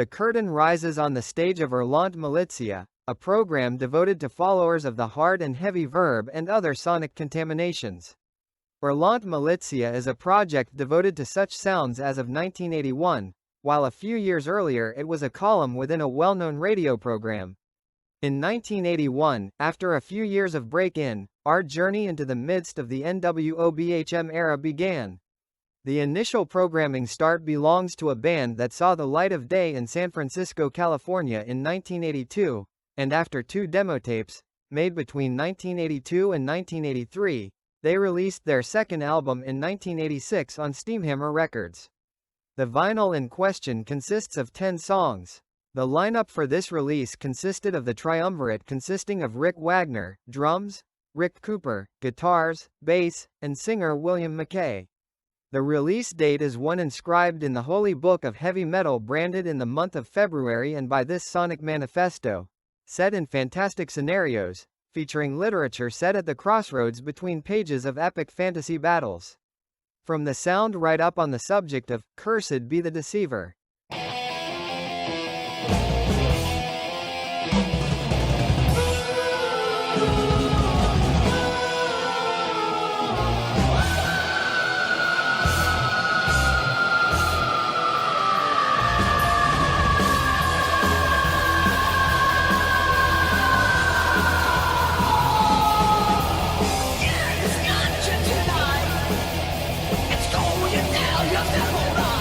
the curtain rises on the stage of Hurlant Militia, a program devoted to followers of the hard and heavy verb and other sonic contaminations. Hurlant Militia is a project devoted to such sounds as of 1981, while a few years earlier it was a column within a well-known radio program. In 1981, after a few years of break-in, our journey into the midst of the NWOBHM era began. The initial programming start belongs to a band that saw the light of day in San Francisco, California in 1982, and after 2 demo tapes, made between 1982 and 1983, they released their second album in 1986 on Steamhammer Records. The vinyl in question consists of 10 songs. The lineup for this release consisted of the triumvirate consisting of Rick Wagner, drums, Rick Cooper, guitars, bass, and singer William McKay. The release date is one inscribed in the Holy Book of Heavy Metal, branded in the month of February, and by this sonic manifesto, set in fantastic scenarios, featuring literature set at the crossroads between pages of epic fantasy battles. From the sound right up on the subject of "Cursed be the Deceiver." It's going down, you have to hold on.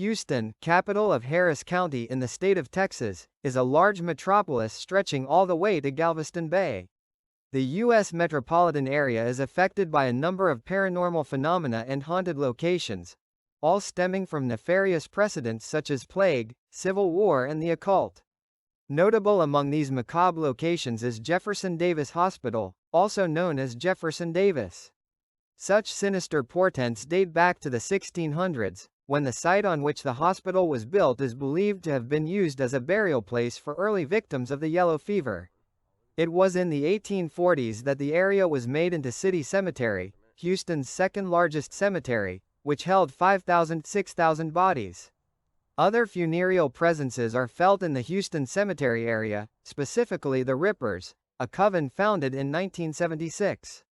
Houston, capital of Harris County in the state of Texas, is a large metropolis stretching all the way to Galveston Bay. The U.S. metropolitan area is affected by a number of paranormal phenomena and haunted locations, all stemming from nefarious precedents such as plague, civil war and the occult. Notable among these macabre locations is Jefferson Davis Hospital, also known as Jefferson Davis. Such sinister portents date back to the 1600s, when the site on which the hospital was built is believed to have been used as a burial place for early victims of the yellow fever. It was in the 1840s that the area was made into City Cemetery, Houston's second-largest cemetery, which held 6,000 bodies. Other funereal presences are felt in the Houston Cemetery area, specifically the Rippers, a coven founded in 1976.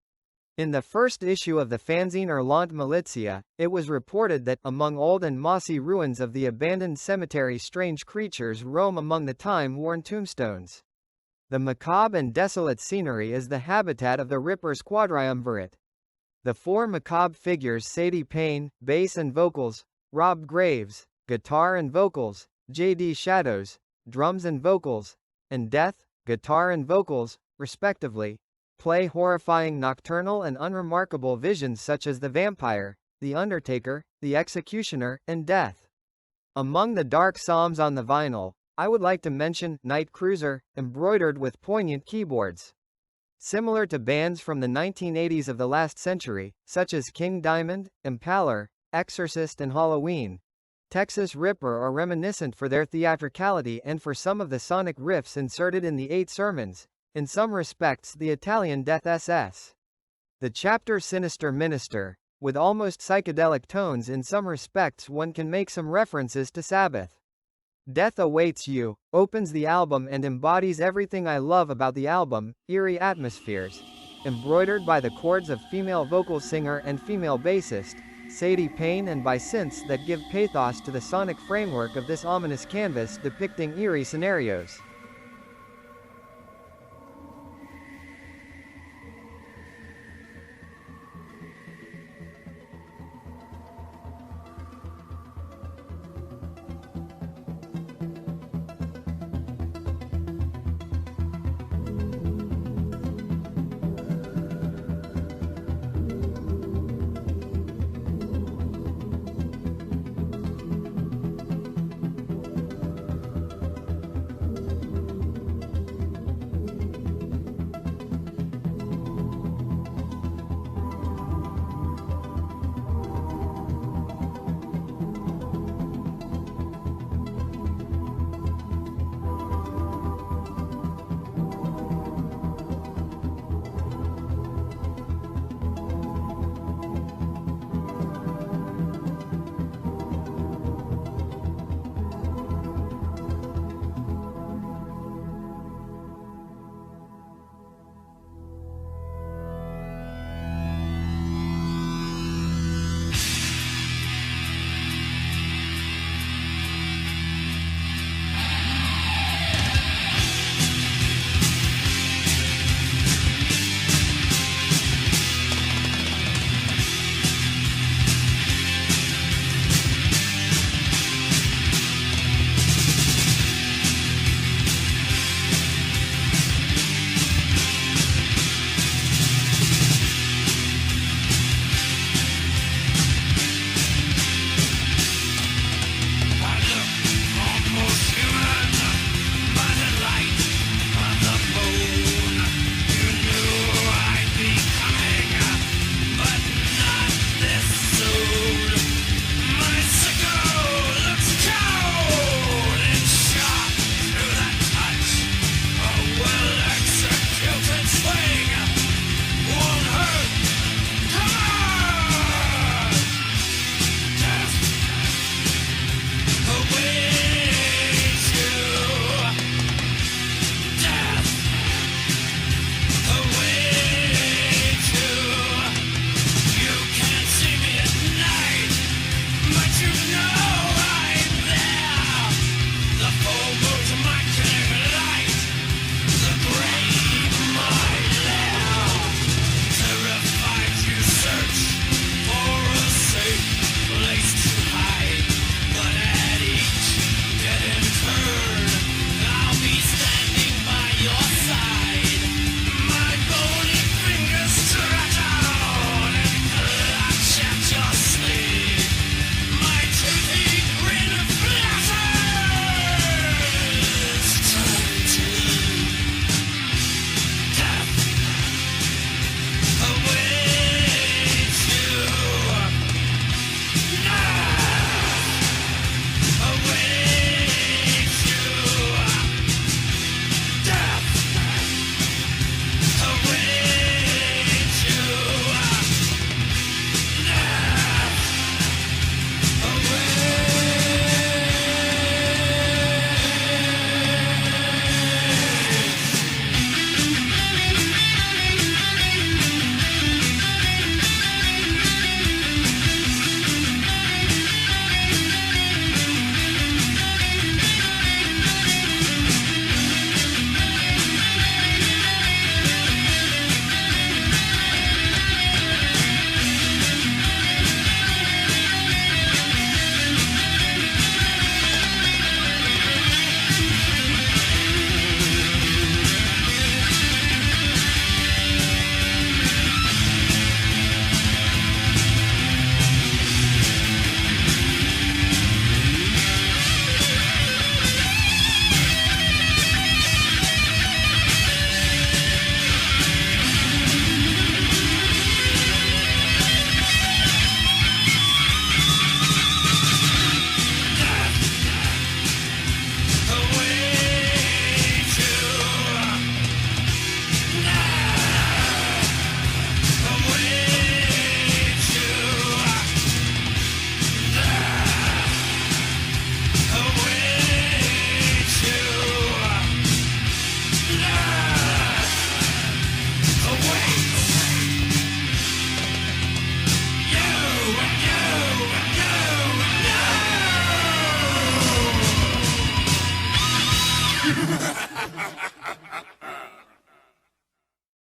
In the first issue of the fanzine Hurlant Militia, it was reported that, among old and mossy ruins of the abandoned cemetery, strange creatures roam among the time-worn tombstones. The macabre and desolate scenery is the habitat of the Rippers' quadriumvirate. The four macabre figures Sadie Payne, bass and vocals, Rob Graves, guitar and vocals, J.D. Shadows, drums and vocals, and Death, guitar and vocals, respectively, play horrifying nocturnal and unremarkable visions such as the vampire, the undertaker, the executioner, and death. Among the dark psalms on the vinyl, I would like to mention Night Cruiser, embroidered with poignant keyboards. Similar to bands from the 1980s of the last century, such as King Diamond, Impaler, Exorcist and Halloween, Texas Ripper are reminiscent for their theatricality and for some of the sonic riffs inserted in the 8 sermons, in some respects the Italian Death SS. The chapter Sinister Minister, with almost psychedelic tones in some respects one can make some references to Sabbath. Death Awaits You opens the album and embodies everything I love about the album, eerie atmospheres, embroidered by the chords of female vocal singer and female bassist, Sadie Payne, and by synths that give pathos to the sonic framework of this ominous canvas depicting eerie scenarios.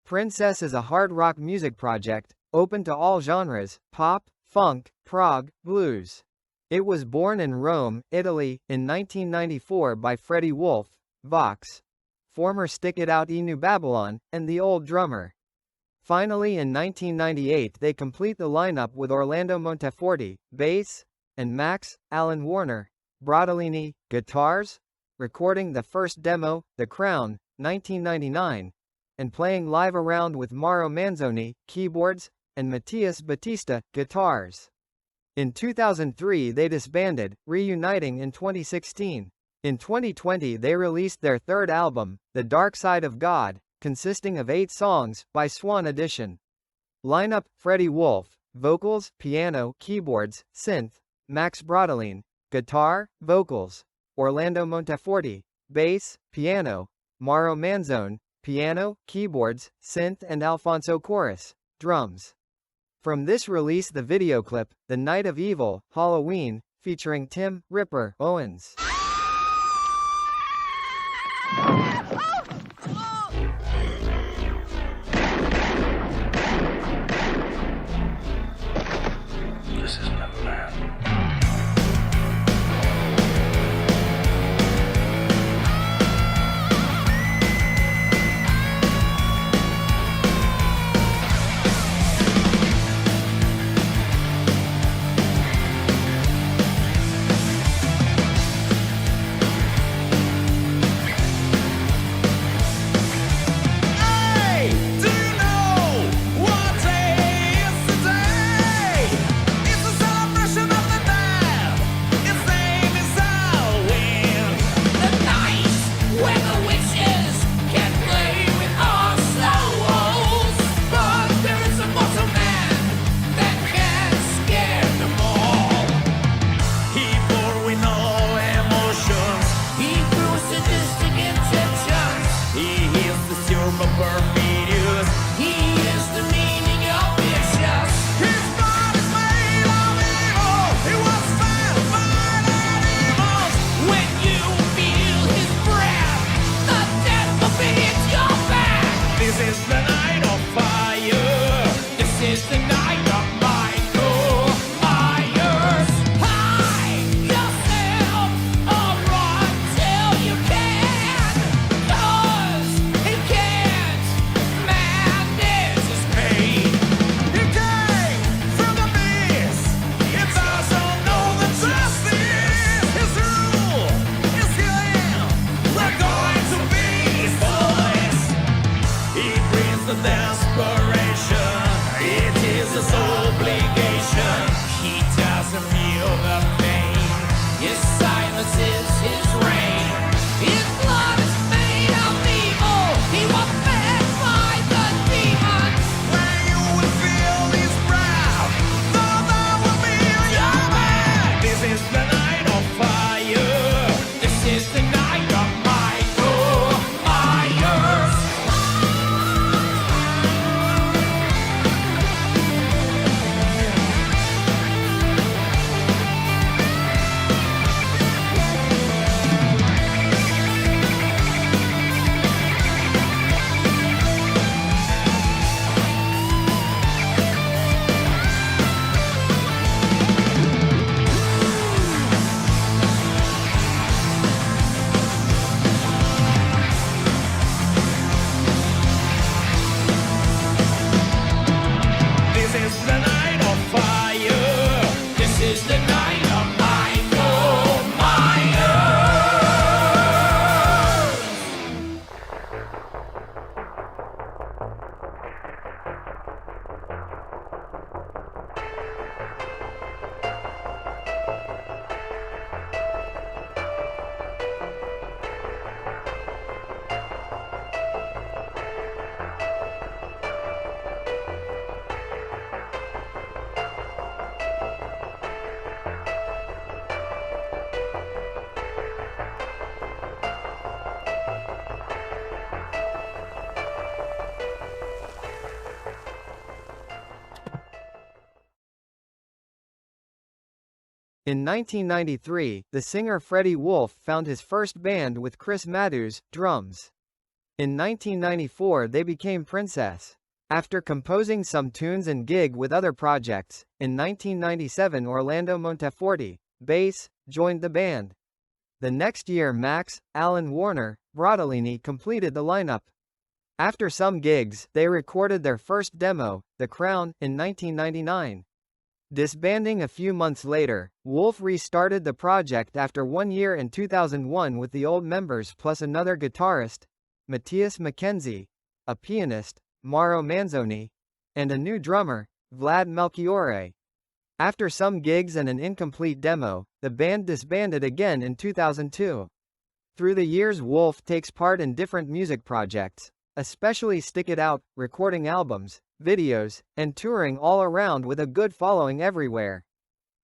Princess is a hard rock music project, open to all genres, pop, funk, prog, blues. It was born in Rome, Italy, in 1994 by FREDDY WOLF, Vox, former Stick It Out New Babylon, and the Old Drummer. Finally in 1998 they complete the lineup with Orlando Monteforti, bass, and Max, Alan Warner, Brodolini, guitars, recording the first demo, The Crown, 1999, and playing live around with Mauro Manzoni, keyboards, and Mattias Battista, guitars. In 2003 they disbanded, reuniting in 2016. In 2020 they released their third album, The Dark Side of God, consisting of 8 songs, by Swan Edition. Lineup: FREDDY WOLF, vocals, piano, keyboards, synth, Max Brodolin, guitar, vocals, Orlando Monteforti, bass, piano, Mauro Manzone, piano, keyboards, synth and Alfonso Chorus, drums. From this release the video clip, The Night of Evil, Halloween, featuring Tim "Ripper" Owens. This isn't a man. In 1993, the singer FREDDY WOLF found his first band with Chris Matthews, drums. In 1994 they became Princess. After composing some tunes and gig with other projects, in 1997 Orlando Monteforti, bass, joined the band. The next year Max, Alan Warner, Brodolini completed the lineup. After some gigs, they recorded their first demo, The Crown, in 1999. Disbanding a few months later, Wolf restarted the project after 1 year in 2001 with the old members plus another guitarist, Matthias Mackenzie, a pianist, Mauro Manzoni, and a new drummer, Vlad Melchiorre. After some gigs and an incomplete demo, the band disbanded again in 2002. Through the years Wolf takes part in different music projects, especially Stick It Out, recording albums, videos, and touring all around with a good following everywhere.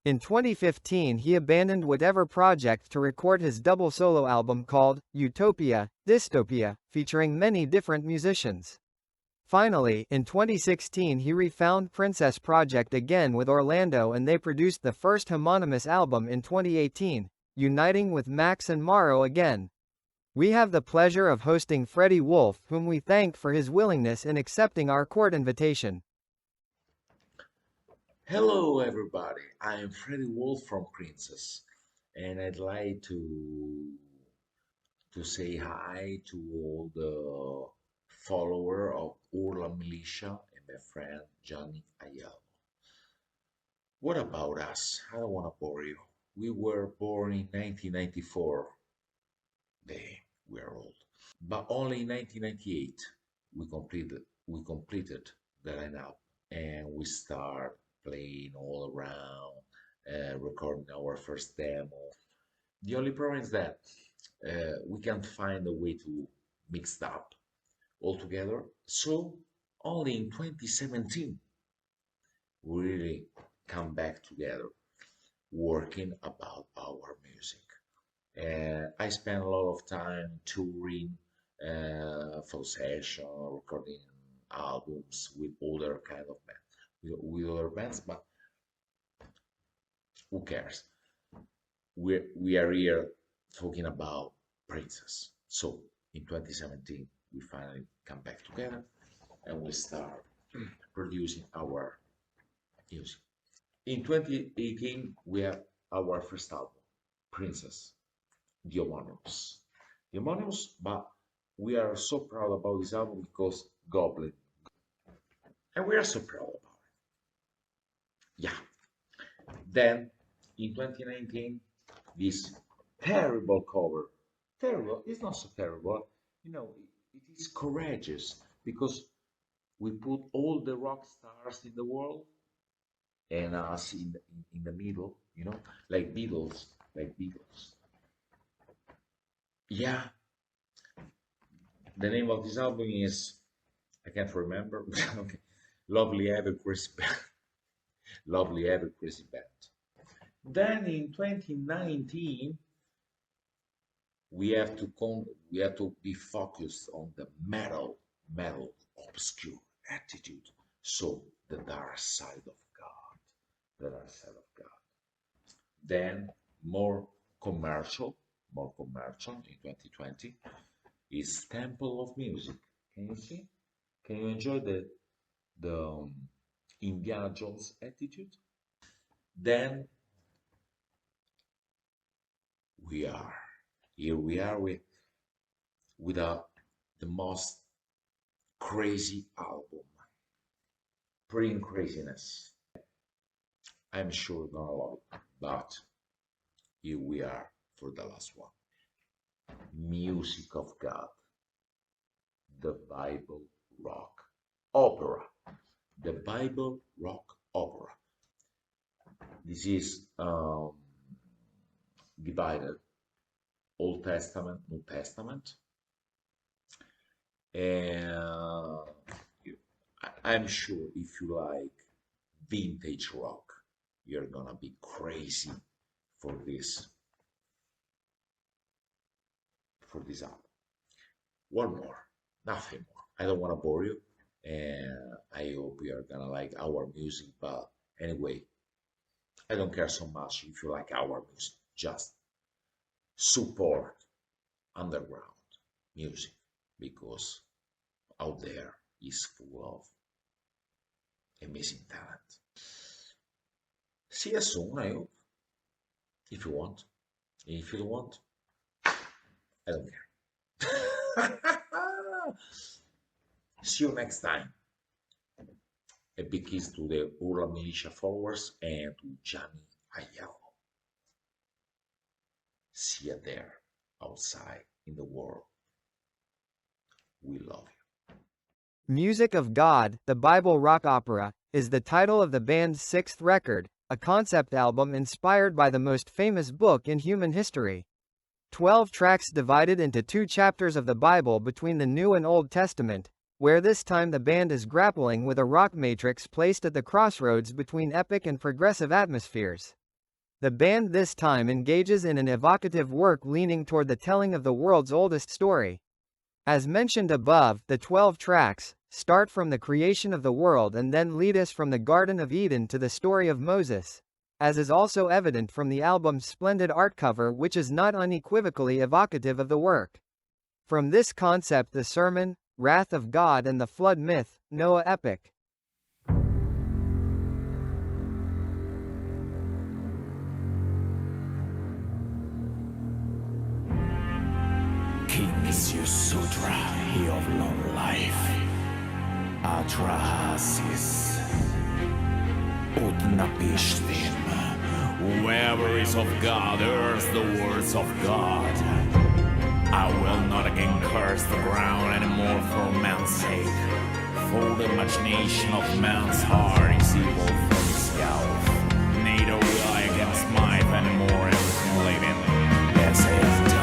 In 2015 he abandoned whatever project to record his double solo album called Utopia, Dystopia, featuring many different musicians. Finally, in 2016 he refound Princess Project again with Orlando and they produced the first homonymous album in 2018, uniting with Max and Mauro again. We have the pleasure of hosting Freddie Wolf, whom we thank for his willingness in accepting our court invitation. Hello, everybody. I am Freddie Wolf from Princess, and I'd like to say hi to all the follower of Hurlant Militia and my friend Johnny Ayala. What about us? I don't want to bore you. We were born in 1994. Damn, we are old. But only in 1998 we completed the lineup and we start playing all around, recording our first demo. The only problem is that we can't find a way to mix it up all together. So only in 2017 we really come back together working about our music. I spent a lot of time touring, for session, recording albums with other kind of bands, with other bands, but who cares? We are here talking about Princess. So in 2017, we finally come back together and we start producing our music. In 2018, we have our first album, Princess, the homonymous. The homonymous, but we are so proud about this album because Goblin, and we are so proud about it. Yeah. Then in 2019, this terrible cover, terrible, it's not so terrible, it is courageous because we put all the rock stars in the world and us in the middle, like Beatles, like Beatles. Yeah, the name of this album is, I can't remember. Okay. Lovely Ever Crazy Band. Lovely Ever Crazy Band. Then in 2019, we have to be focused on the metal obscure attitude. So the dark side of God, the dark side of God. Then more commercial in 2020 is Temple of Music. Can you see? Can you enjoy the Indiana Jones attitude? Then we are here. We are with the most crazy album, Bring Craziness. I'm sure you're gonna love it, but here we are for the last one. Music of God, the Bible rock opera. The Bible rock opera. This is divided Old Testament, New Testament, and I'm sure if you like vintage rock, you're gonna be crazy for this album. One more, nothing more. I don't want to bore you, and I hope you are gonna like our music. But anyway, I don't care so much if you like our music. Just support underground music because out there is full of amazing talent. See you soon, I hope. If you want. If you don't want, I don't care. See you next time. A big kiss to the Hurlant Militia followers and to Gianni Aiello. See you there, outside in the world. We love you. Music of God, the Bible rock opera, is the title of the band's sixth record, a concept album inspired by the most famous book in human history. 12 tracks divided into 2 chapters of the Bible between the New and Old Testament, where this time the band is grappling with a rock matrix placed at the crossroads between epic and progressive atmospheres. The band this time engages in an evocative work leaning toward the telling of the world's oldest story. As mentioned above, the 12 tracks start from the creation of the world and then lead us from the Garden of Eden to the story of Moses, as is also evident from the album's splendid art cover, which is not unequivocally evocative of the work. From this concept the sermon, Wrath of God, and the flood myth, Noah epic. Kings Yusudra, he of long life, Atrahasis, Utnapishtim, whoever is of God hears the words of God. I will not again curse the ground anymore for man's sake, for the imagination of man's heart is evil from himself. Neither will I again smite anymore everything living, as I have done.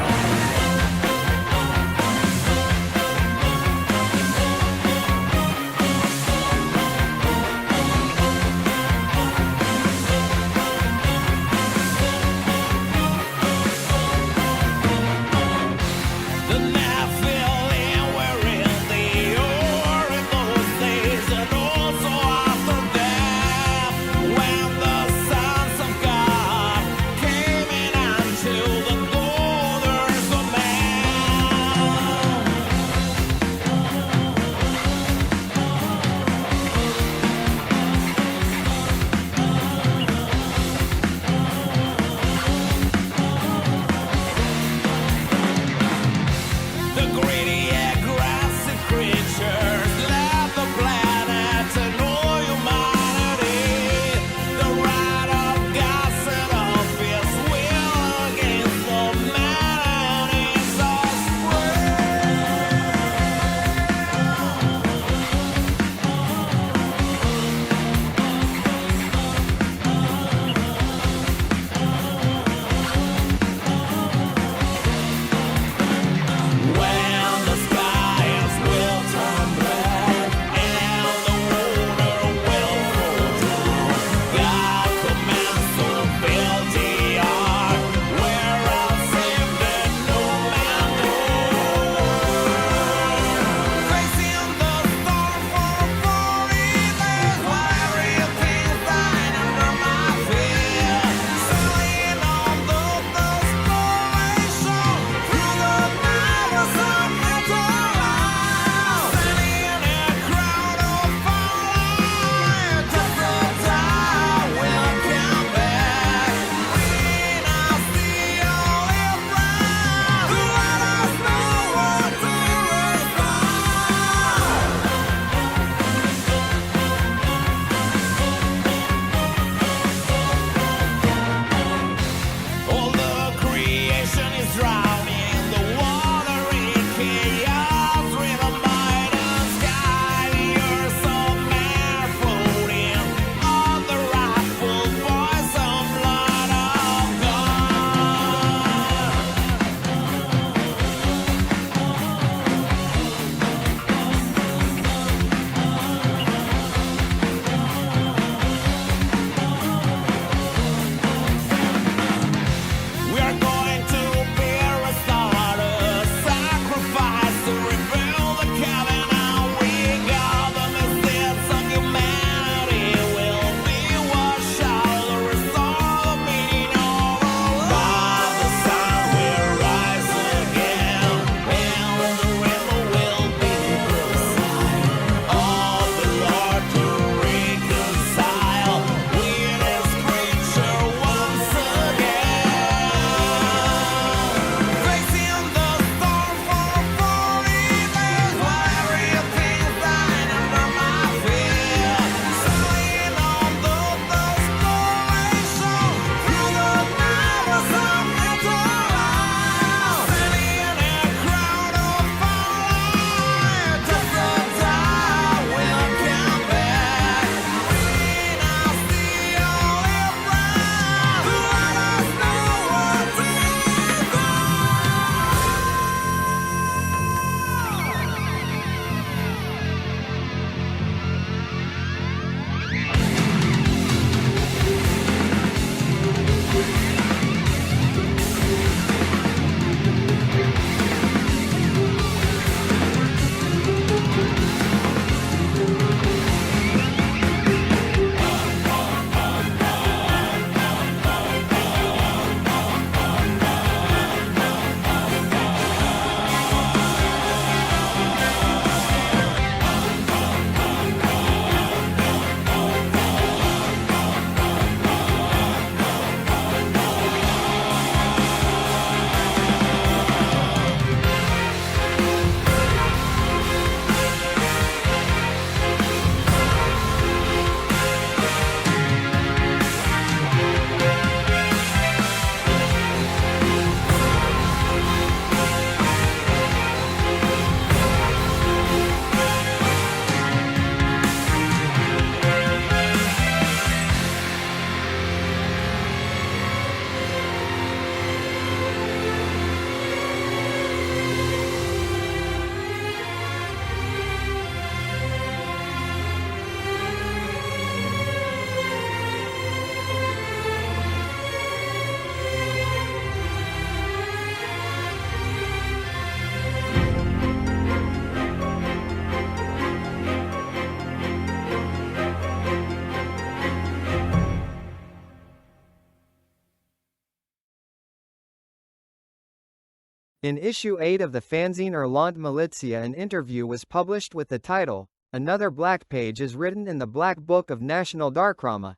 In issue 8 of the fanzine Hurlant Militia, an interview was published with the title, "Another Black Page is Written in the Black Book of National Darkrama,"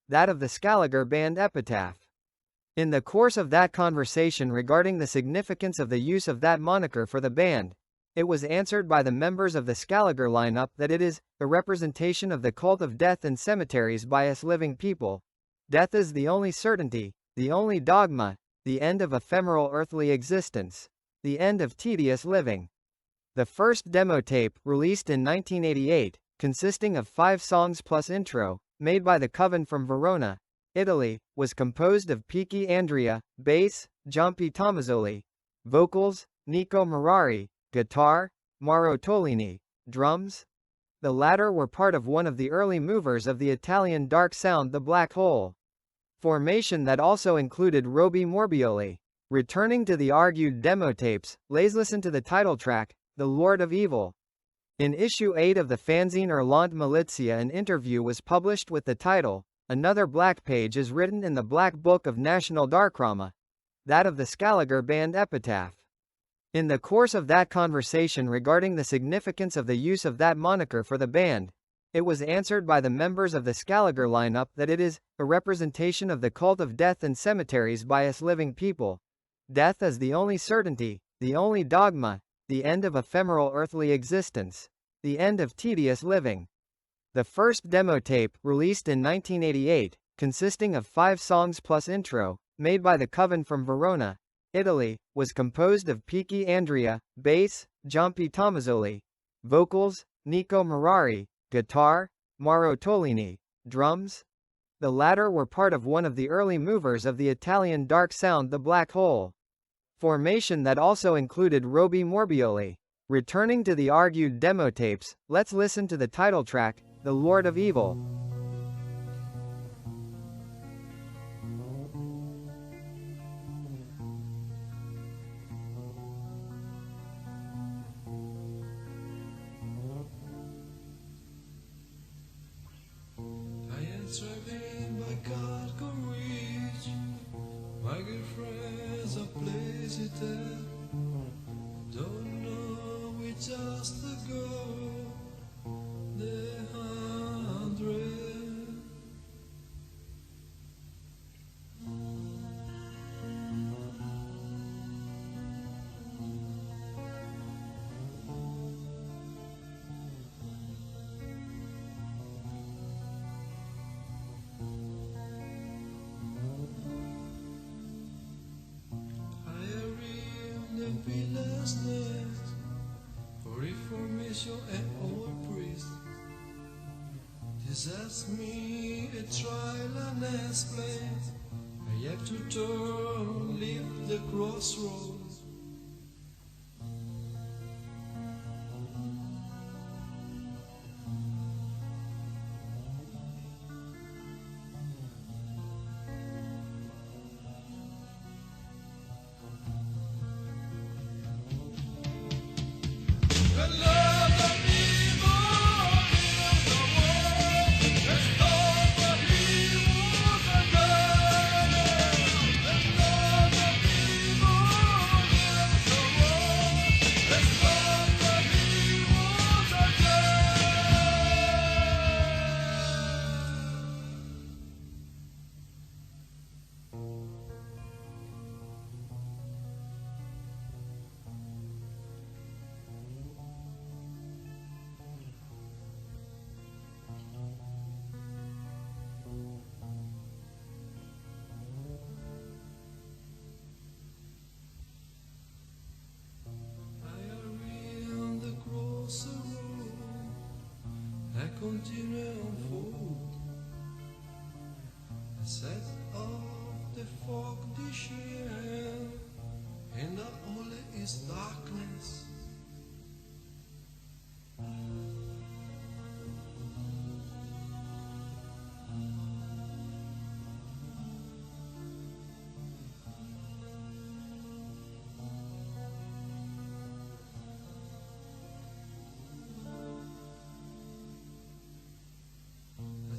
that of the Skalliger band Epitaph. In the course of that conversation regarding the significance of the use of that moniker for the band, it was answered by the members of the Skalliger lineup that it is a representation of the cult of death and cemeteries by us living people. Death is the only certainty, the only dogma, the end of ephemeral earthly existence, the end of tedious living. The first demo tape, released in 1988, consisting of 5 songs plus intro, made by the Coven from Verona, Italy, was composed of Piki Andrea, bass, Giampi Tomazzoli, vocals, Nico Marari, guitar, Mauro Tolini, drums. The latter were part of one of the early movers of the Italian dark sound The Black Hole, formation that also included Roby Morbioli. Returning to the argued demo tapes, let's listen to the title track, The Lord of Evil. In issue 8 of the fanzine Hurlant Militia, an interview was published with the title, "Another Black Page is Written in the Black Book of National Darkrama," that of the Skalliger band Epitaph. In the course of that conversation regarding the significance of the use of that moniker for the band, it was answered by the members of the Skalliger lineup that it is a representation of the cult of death and cemeteries by us living people. Death is the only certainty, the only dogma, the end of ephemeral earthly existence, the end of tedious living. The first demo tape, released in 1988, consisting of 5 songs plus intro, made by the Coven from Verona, Italy, was composed of Piki Andrea, bass, Giampi Tomazzoli, vocals, Nico Marari, guitar, Mauro Tolini, drums. The latter were part of one of the early movers of the Italian dark sound The Black Hole, formation that also included Roby Morbioli. Returning to the argued demo tapes, let's listen to the title track, The Lord of Evil. Traveling by God can reach my good friends a place it don't know we just go the 100. For reformation and our priest, this asks me a trial and explain. I have to turn, leave the crossroads. Continue on foot. I set off the fog this year, and all is darkness.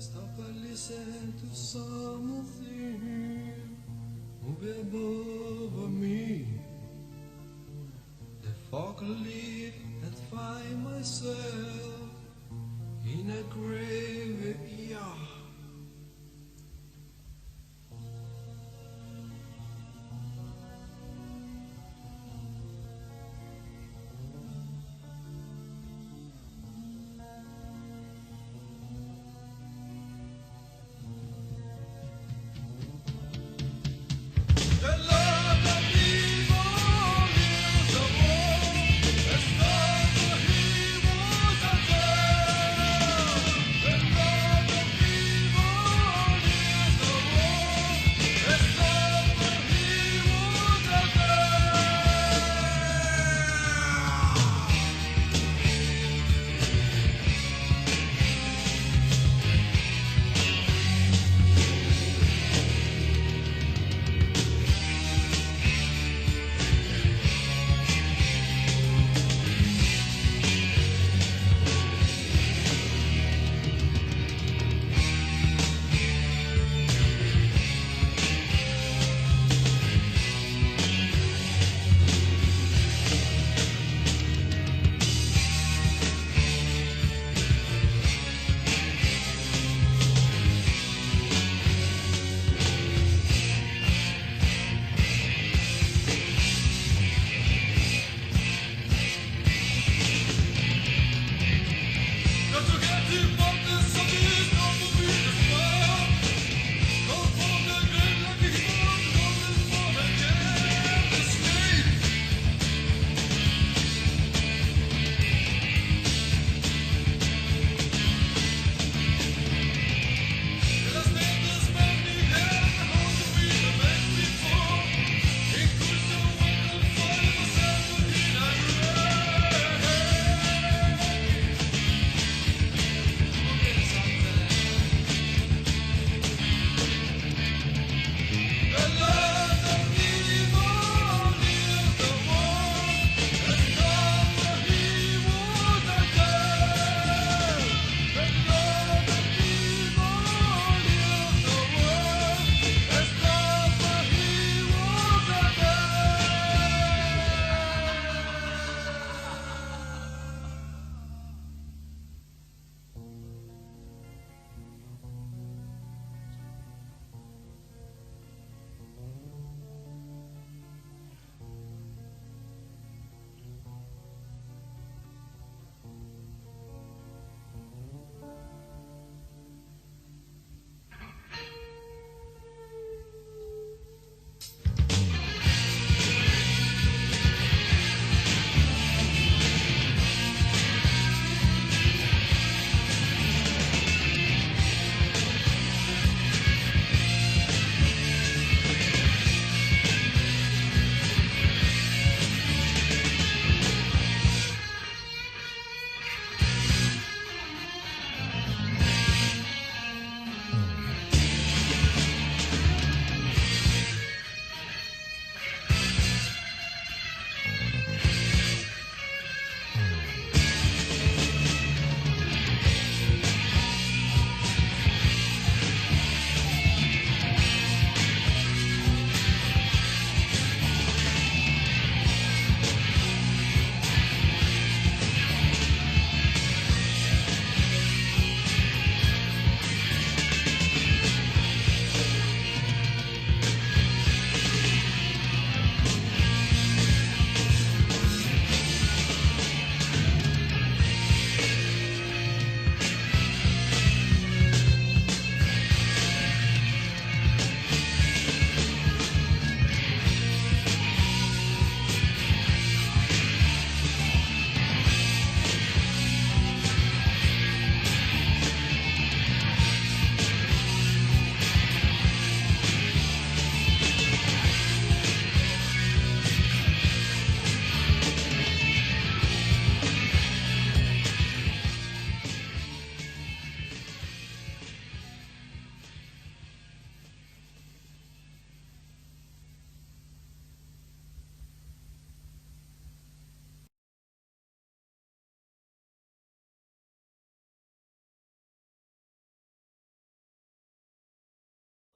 Stop and listen to something move above me. apocalypse and find myself in a graveyard.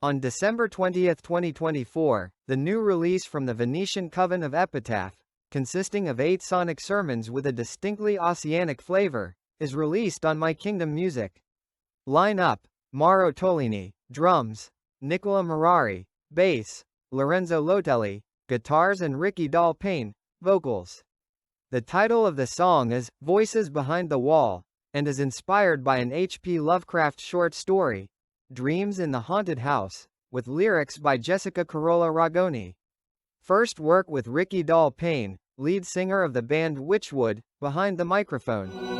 On December 20, 2024, the new release from the Venetian Coven of Epitaph, consisting of 8 sonic sermons with a distinctly oceanic flavor, is released on My Kingdom Music. Line up: Mauro Tolini, drums; Nicola Marari, bass; Lorenzo Lotelli, guitars, and Ricky Dal Payne, vocals. The title of the song is Voices Behind the Wall, and is inspired by an H.P. Lovecraft short story, Dreams in the Haunted House, with lyrics by Jessica Carolla Ragoni. First work with Ricky Dal Payne, lead singer of the band Witchwood, behind the microphone.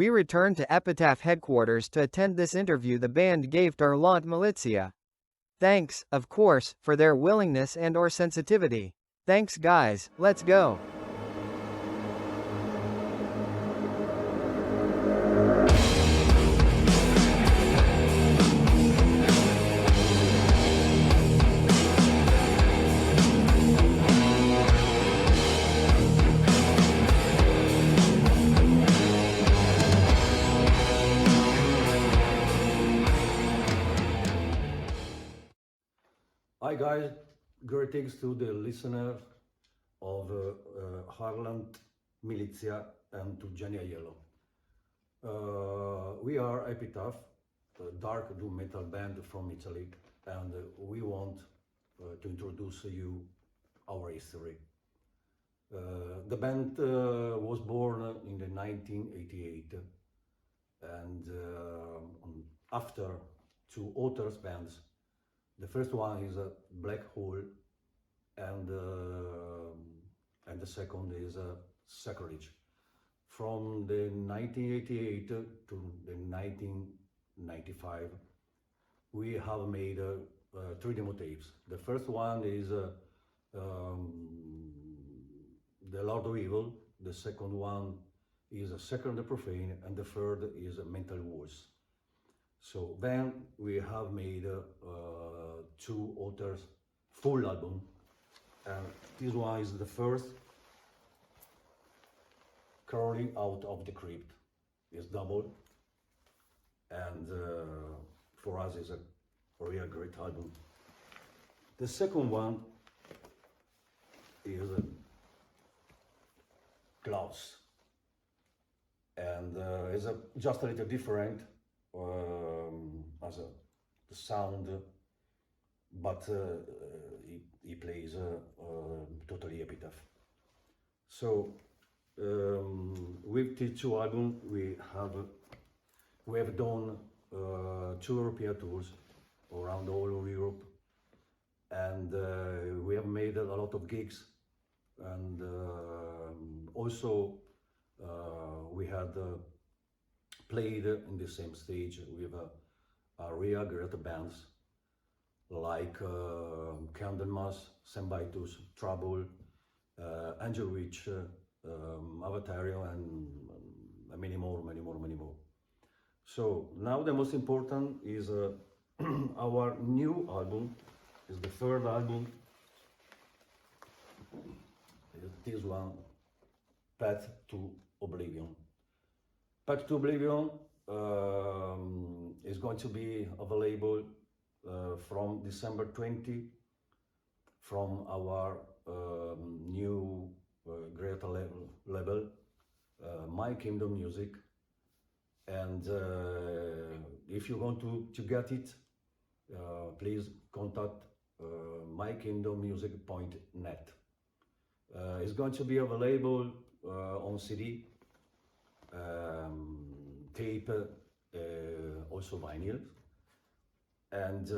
we returned to EPITAPH headquarters to attend this interview the band gave to Hurlant Militia. Thanks, of course, for their willingness and or sensitivity. Thanks guys, let's go. Hi guys, greetings to the listeners of Hurlant Militia and to Genia Yellow. We are EPITAPH, a dark doom metal band from Italy, and we want to introduce you our history. The band was born in the 1988, and after two authors bands. The first one is a Black Hole, and the second is a Sacrilege. From the 1988 to the 1995, we have made three demo tapes. The first one is The Lord of Evil. The second one is Sacred and Profane, and the third is Mental Wars. So then we have made two authors full album, and this one is the first, Crawling Out of the Crypt. It's double, and for us is a real great album. The second one is Klaus, and it's just a little different as the sound, but he plays totally EPITAPH. So with these two albums we have done two European tours around all over Europe, and we have made a lot of gigs, and also we had played in the same stage with a real great bands like Candlemas, Sembitus, Trouble, Angel Witch, Avatarium, and many more. So now the most important is our new album, is the third album, this one, Path to Oblivion. Path to Oblivion is going to be available from December 20 from our new great label, My Kingdom Music. And if you want to get it, please contact mykingdommusic.net. It's going to be available on CD, tape, also vinyl, and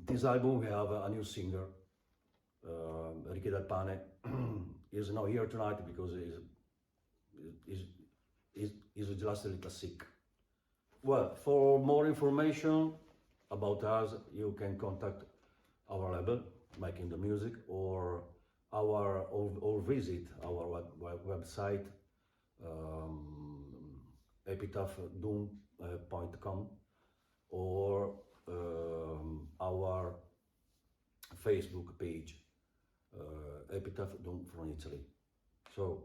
this album we have a new singer, Ricky Del Pane. Is not here tonight because he's just a little sick. Well, for more information about us, you can contact our label, Making the Music, or visit our website, epitaphdoom.com, or our Facebook page, Epitaph Doom from Italy. So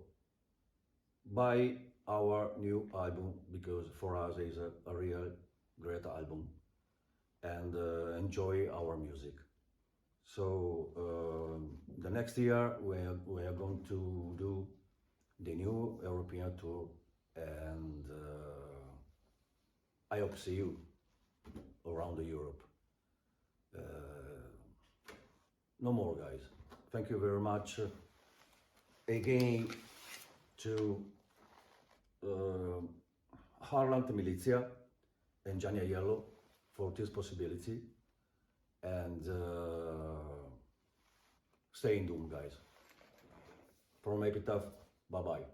buy our new album, because for us is a real great album, and enjoy our music. So the next year we are going to do the new European tour, and I hope to see you around Europe. No more, guys. Thank you very much again to Hurlant Militia and Genia Yellow for this possibility, and stay in Doom, guys. From Epitaph, bye bye.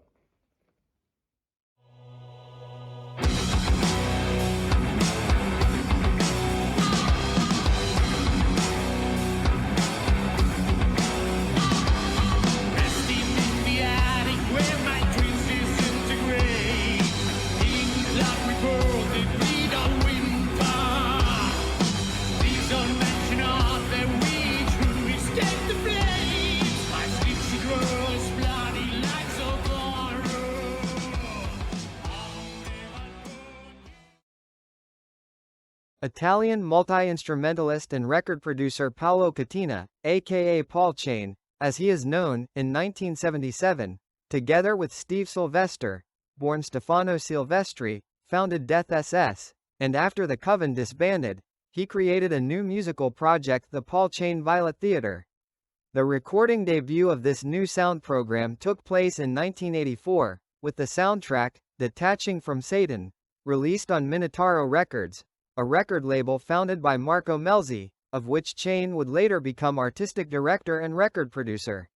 Italian multi-instrumentalist and record producer Paolo Catena, aka Paul Chain, as he is known, in 1977, together with Steve Sylvester, born Stefano Silvestri, founded Death SS, and after the Coven disbanded, he created a new musical project, the Paul Chain Violet Theatre. The recording debut of this new sound program took place in 1984, with the soundtrack, Detaching from Satan, released on Minotauro Records, a record label founded by Marco Melzi, of which Chain would later become artistic director and record producer.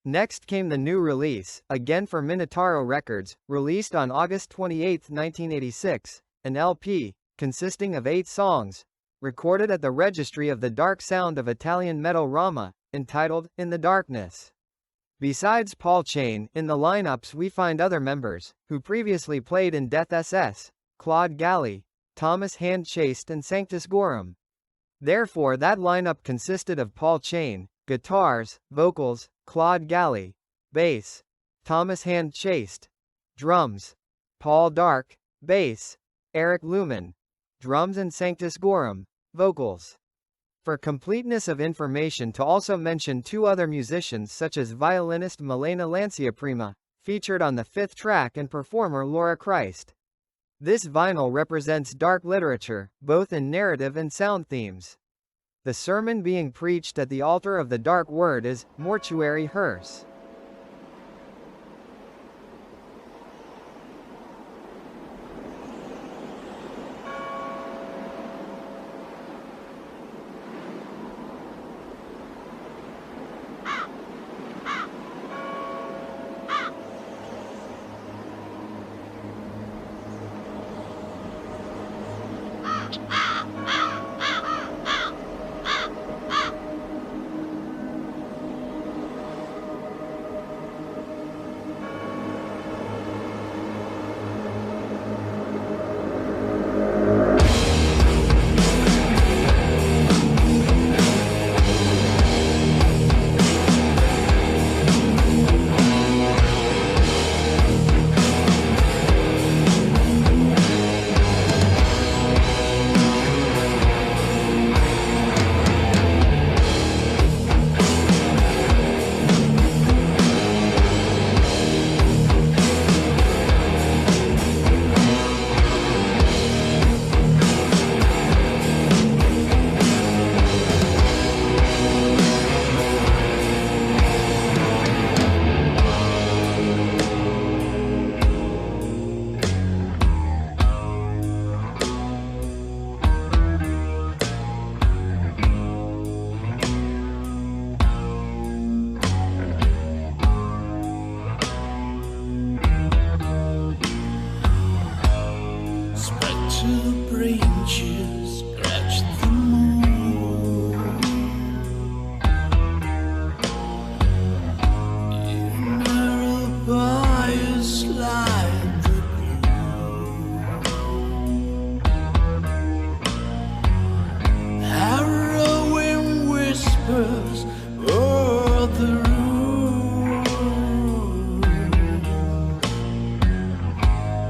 Next came the new release, again for Minotauro Records, released on August 28, 1986, an LP, consisting of 8 songs, recorded at the Registry of the Dark Sound of Italian Metal Rama, entitled, In the Darkness. Besides Paul Chain, in the lineups we find other members, who previously played in Death SS, Claude Galli, Thomas Hand Chased and Sanctus Gorum. Therefore that lineup consisted of Paul Chain, guitars, vocals, Claude Galli, bass, Thomas Hand Chased, drums, Paul Dark, bass, Eric Lumen, drums and Sanctus Gorum, vocals. For completeness of information to also mention 2 other musicians such as violinist Milena Lanciaprima, featured on the 5th track, and performer Laura Christ. This vinyl represents dark literature, both in narrative and sound themes. The sermon being preached at the altar of the dark word is Mortuary Hearse.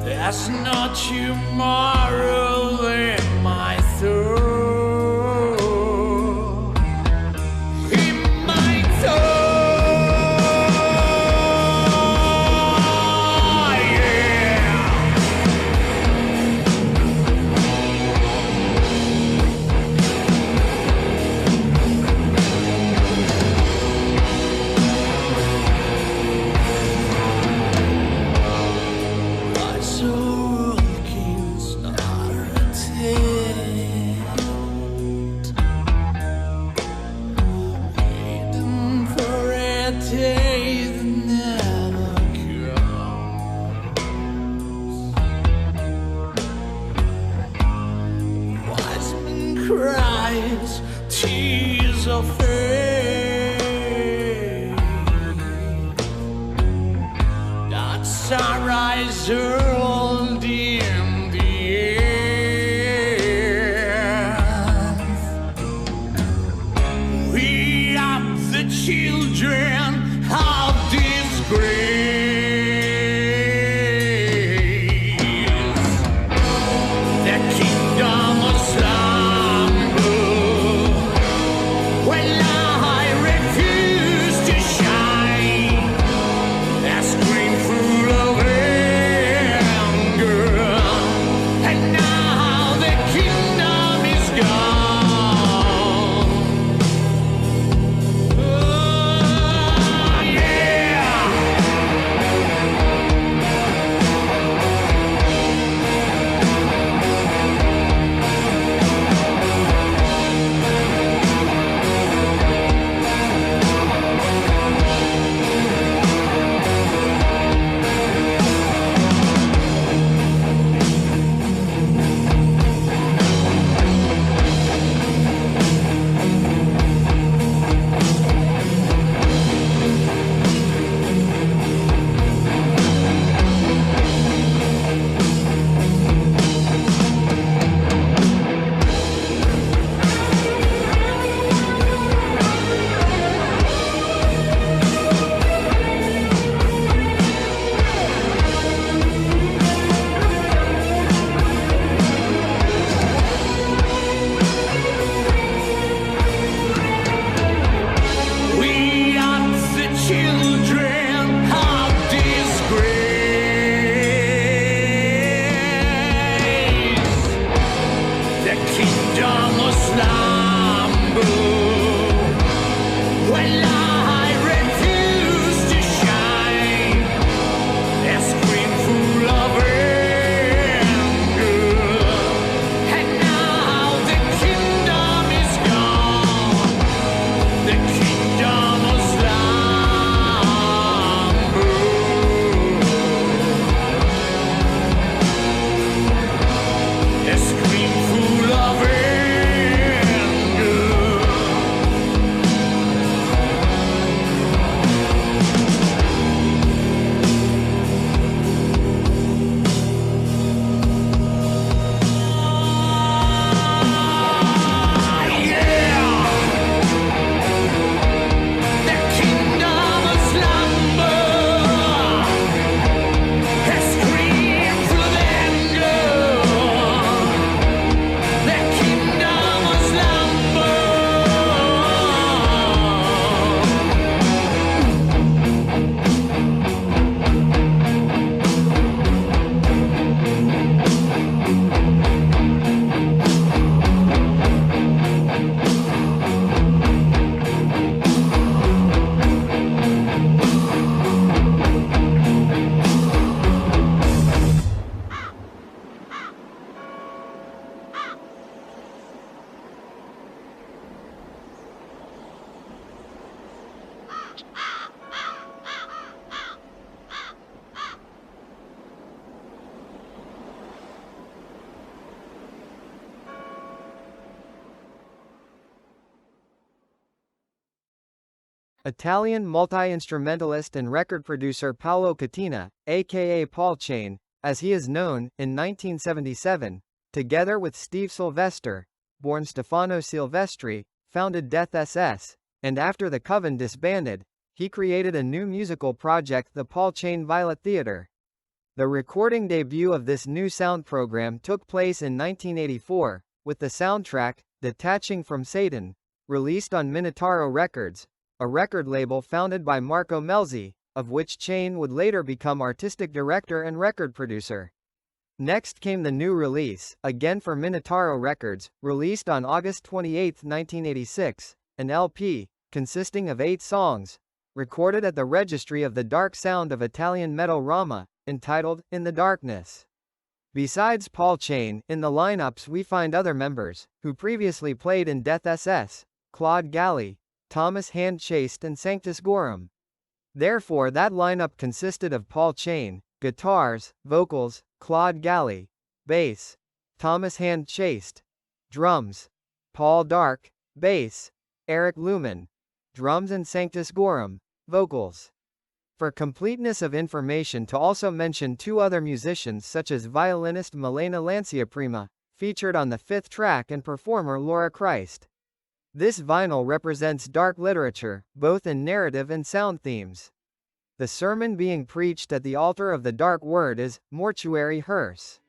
That's not tomorrow in my soul. In my soul, yeah. I saw kings are waiting for a day that never comes. Wise man cries tears of faith. That sunrise early in the end. We are the children of disgrace. The kingdom of sun. Italian multi-instrumentalist and record producer Paolo Catena, aka Paul Chain, as he is known, in 1977, together with Steve Sylvester, born Stefano Silvestri, founded Death SS, and after the Coven disbanded, he created a new musical project, the Paul Chain Violet Theatre. The recording debut of this new sound program took place in 1984, with the soundtrack, Detaching from Satan, released on Minotauro Records, a record label founded by Marco Melzi, of which Chain would later become artistic director and record producer. Next came the new release, again for Minotauro Records, released on August 28, 1986, an LP, consisting of 8 songs, recorded at the Registry of the Dark Sound of Italian Metal Rama, entitled, In the Darkness. Besides Paul Chain, in the lineups we find other members, who previously played in Death SS, Claude Galli, Thomas Hand Chased and Sanctus Gorum. Therefore that lineup consisted of Paul Chain, guitars, vocals, Claude Galli, bass, Thomas Hand Chased, drums, Paul Dark, bass, Eric Lumen, drums and Sanctus Gorum, vocals. For completeness of information to also mention 2 other musicians such as violinist Milena Lanciaprima, featured on the 5th track, and performer Laura Christ. This vinyl represents dark literature, both in narrative and sound themes. The sermon being preached at the altar of the dark word is, Mortuary Hearse.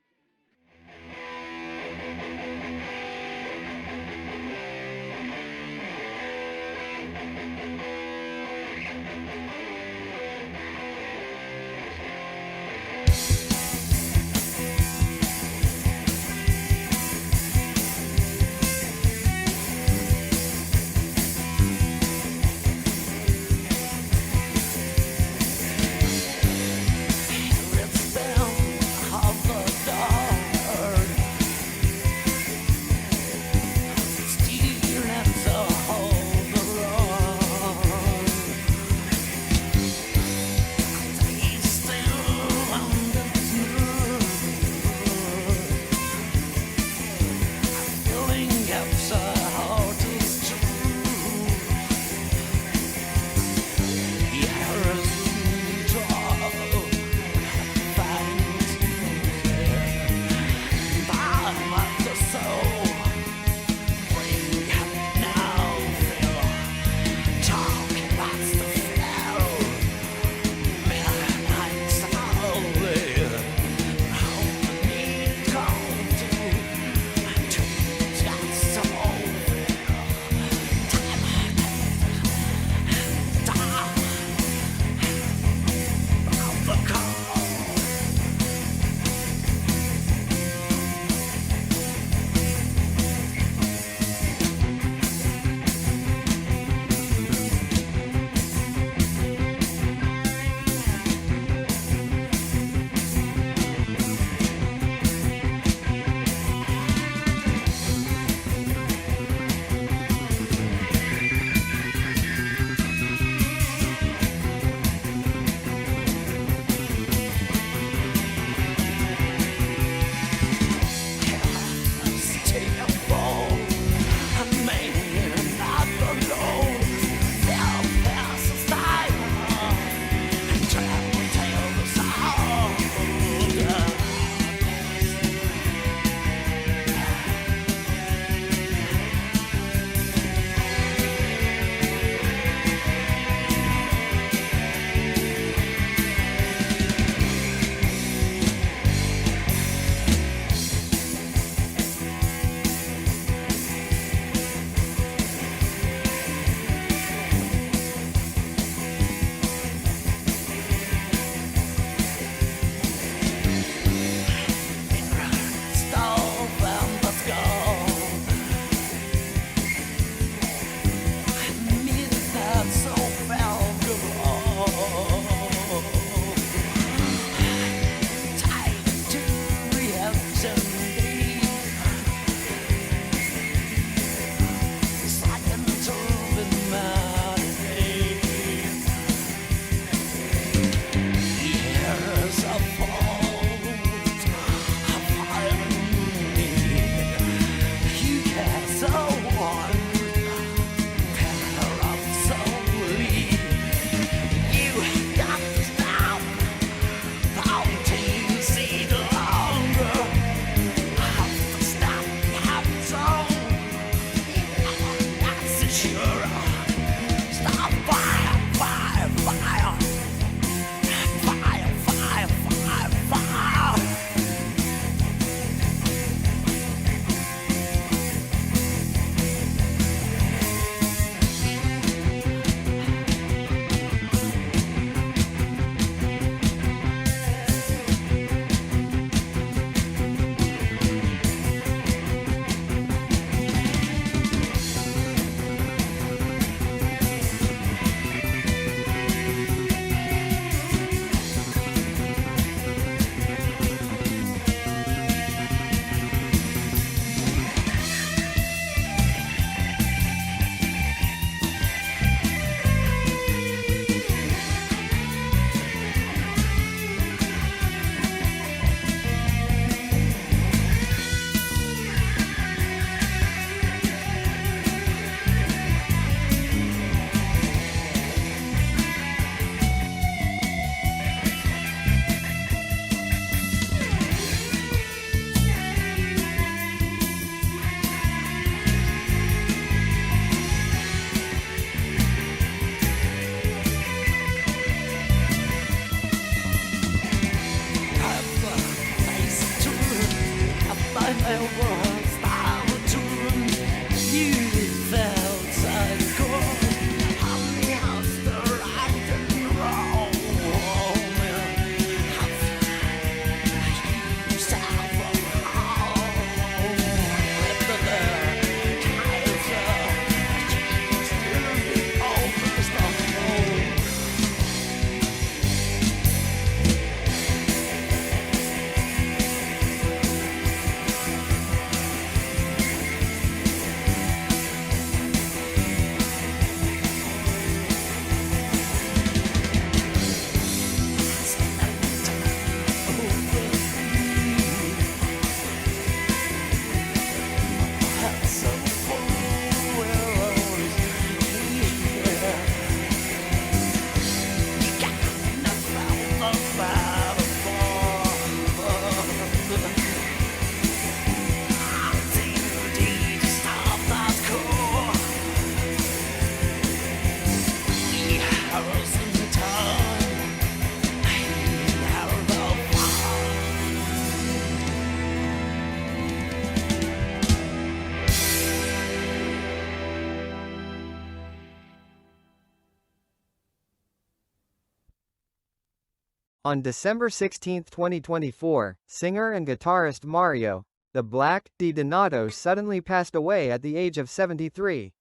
On December 16, 2024, singer and guitarist Mario, the Black Di Donato suddenly passed away at the age of 73.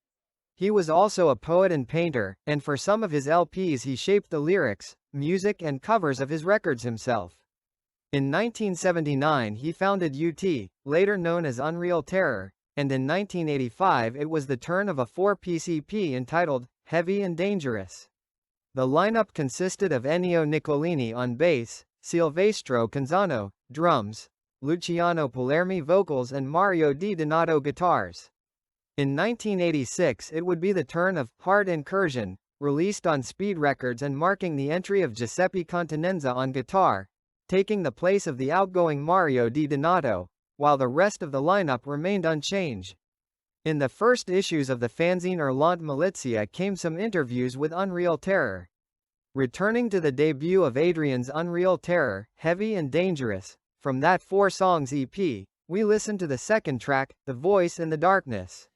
He was also a poet and painter, and for some of his LPs he shaped the lyrics, music and covers of his records himself. In 1979 he founded UT, later known as Unreal Terror, and in 1985 it was the turn of a 4-piece EP entitled Heavy and Dangerous. The lineup consisted of Ennio Nicolini on bass, Silvestro Canzano, drums, Luciano Palermi vocals and Mario Di Donato guitars. In 1986 it would be the turn of Hard Incursion, released on Speed Records and marking the entry of Giuseppe Continenza on guitar, taking the place of the outgoing Mario Di Donato, while the rest of the lineup remained unchanged. In the first issues of the fanzine Hurlant Militia came some interviews with Unreal Terror. Returning to the debut of Adrian's Unreal Terror, Heavy and Dangerous, from that 4-songs EP, we listen to the second track, The Voice in the Darkness.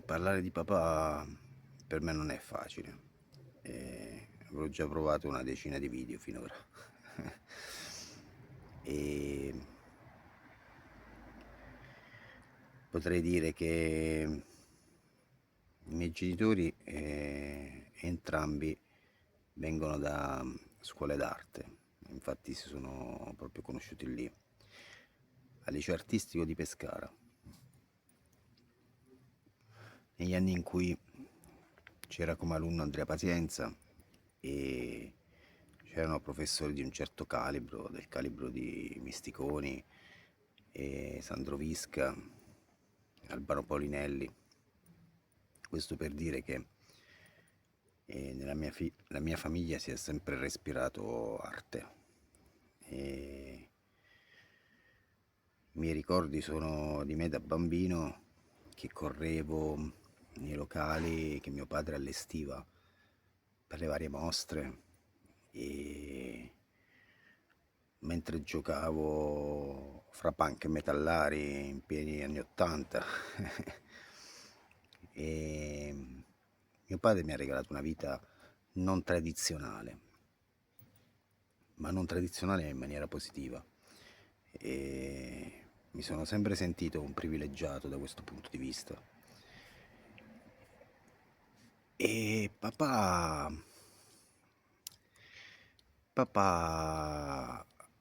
Parlare di papà per me non è facile. Avrò già provato una decina di video finora. E potrei dire che i miei genitori entrambi vengono da scuole d'arte, infatti si sono proprio conosciuti lì, al liceo artistico di Pescara. Negli anni in cui c'era come alunno Andrea Pazienza e c'erano professori di un certo calibro, del calibro di Misticoni e Sandro Visca, Albano Paulinelli. Questo per dire che la mia famiglia si è sempre respirato arte. E i miei ricordi sono di me da bambino che correvo nei locali che mio padre allestiva per le varie mostre, e mentre giocavo fra punk e metallari in pieni anni 80 e mio padre mi ha regalato una vita non tradizionale, ma non tradizionale in maniera positiva, e mi sono sempre sentito un privilegiato da questo punto di vista. E papà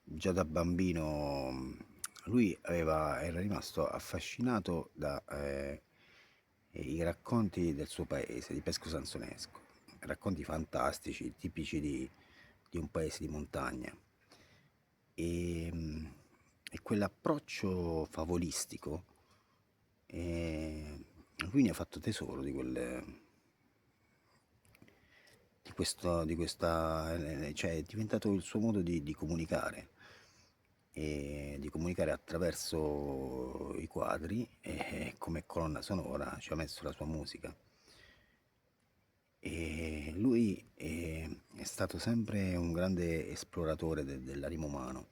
già da bambino, lui era rimasto affascinato dai racconti del suo paese, di Pesco Sansonesco, racconti fantastici, tipici di un paese di montagna. E quell'approccio favolistico, lui ne ha fatto tesoro cioè è diventato il suo modo di comunicare, e di comunicare attraverso i quadri, e come colonna sonora ci ha messo la sua musica. E lui è stato sempre un grande esploratore dell'animo umano,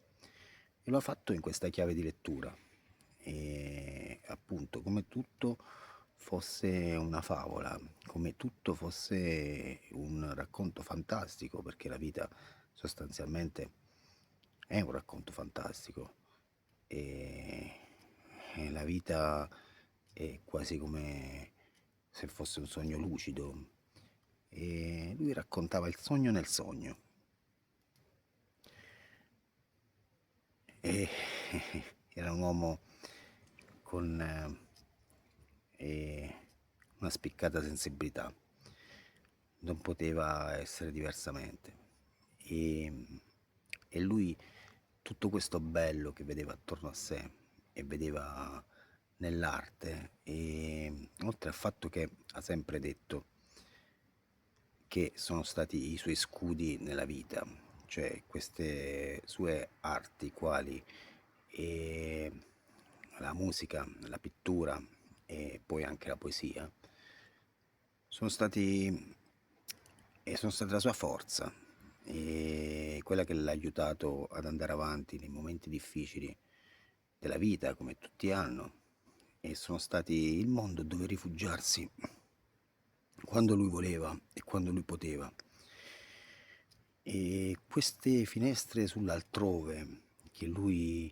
e lo ha fatto in questa chiave di lettura, e appunto come tutto fosse una favola, come tutto fosse un racconto fantastico, perché la vita sostanzialmente è un racconto fantastico, e la vita è quasi come se fosse un sogno lucido, e lui raccontava il sogno nel sogno. E era un uomo con una spiccata sensibilità, non poteva essere diversamente, e lui tutto questo bello che vedeva attorno a sé e vedeva nell'arte, e oltre al fatto che ha sempre detto che sono stati i suoi scudi nella vita, cioè queste sue arti quali la musica, la pittura e poi anche la poesia, sono stati la sua forza, e quella che l'ha aiutato ad andare avanti nei momenti difficili della vita, come tutti hanno, e sono stati il mondo dove rifugiarsi quando lui voleva e quando lui poteva. E queste finestre sull'altrove che lui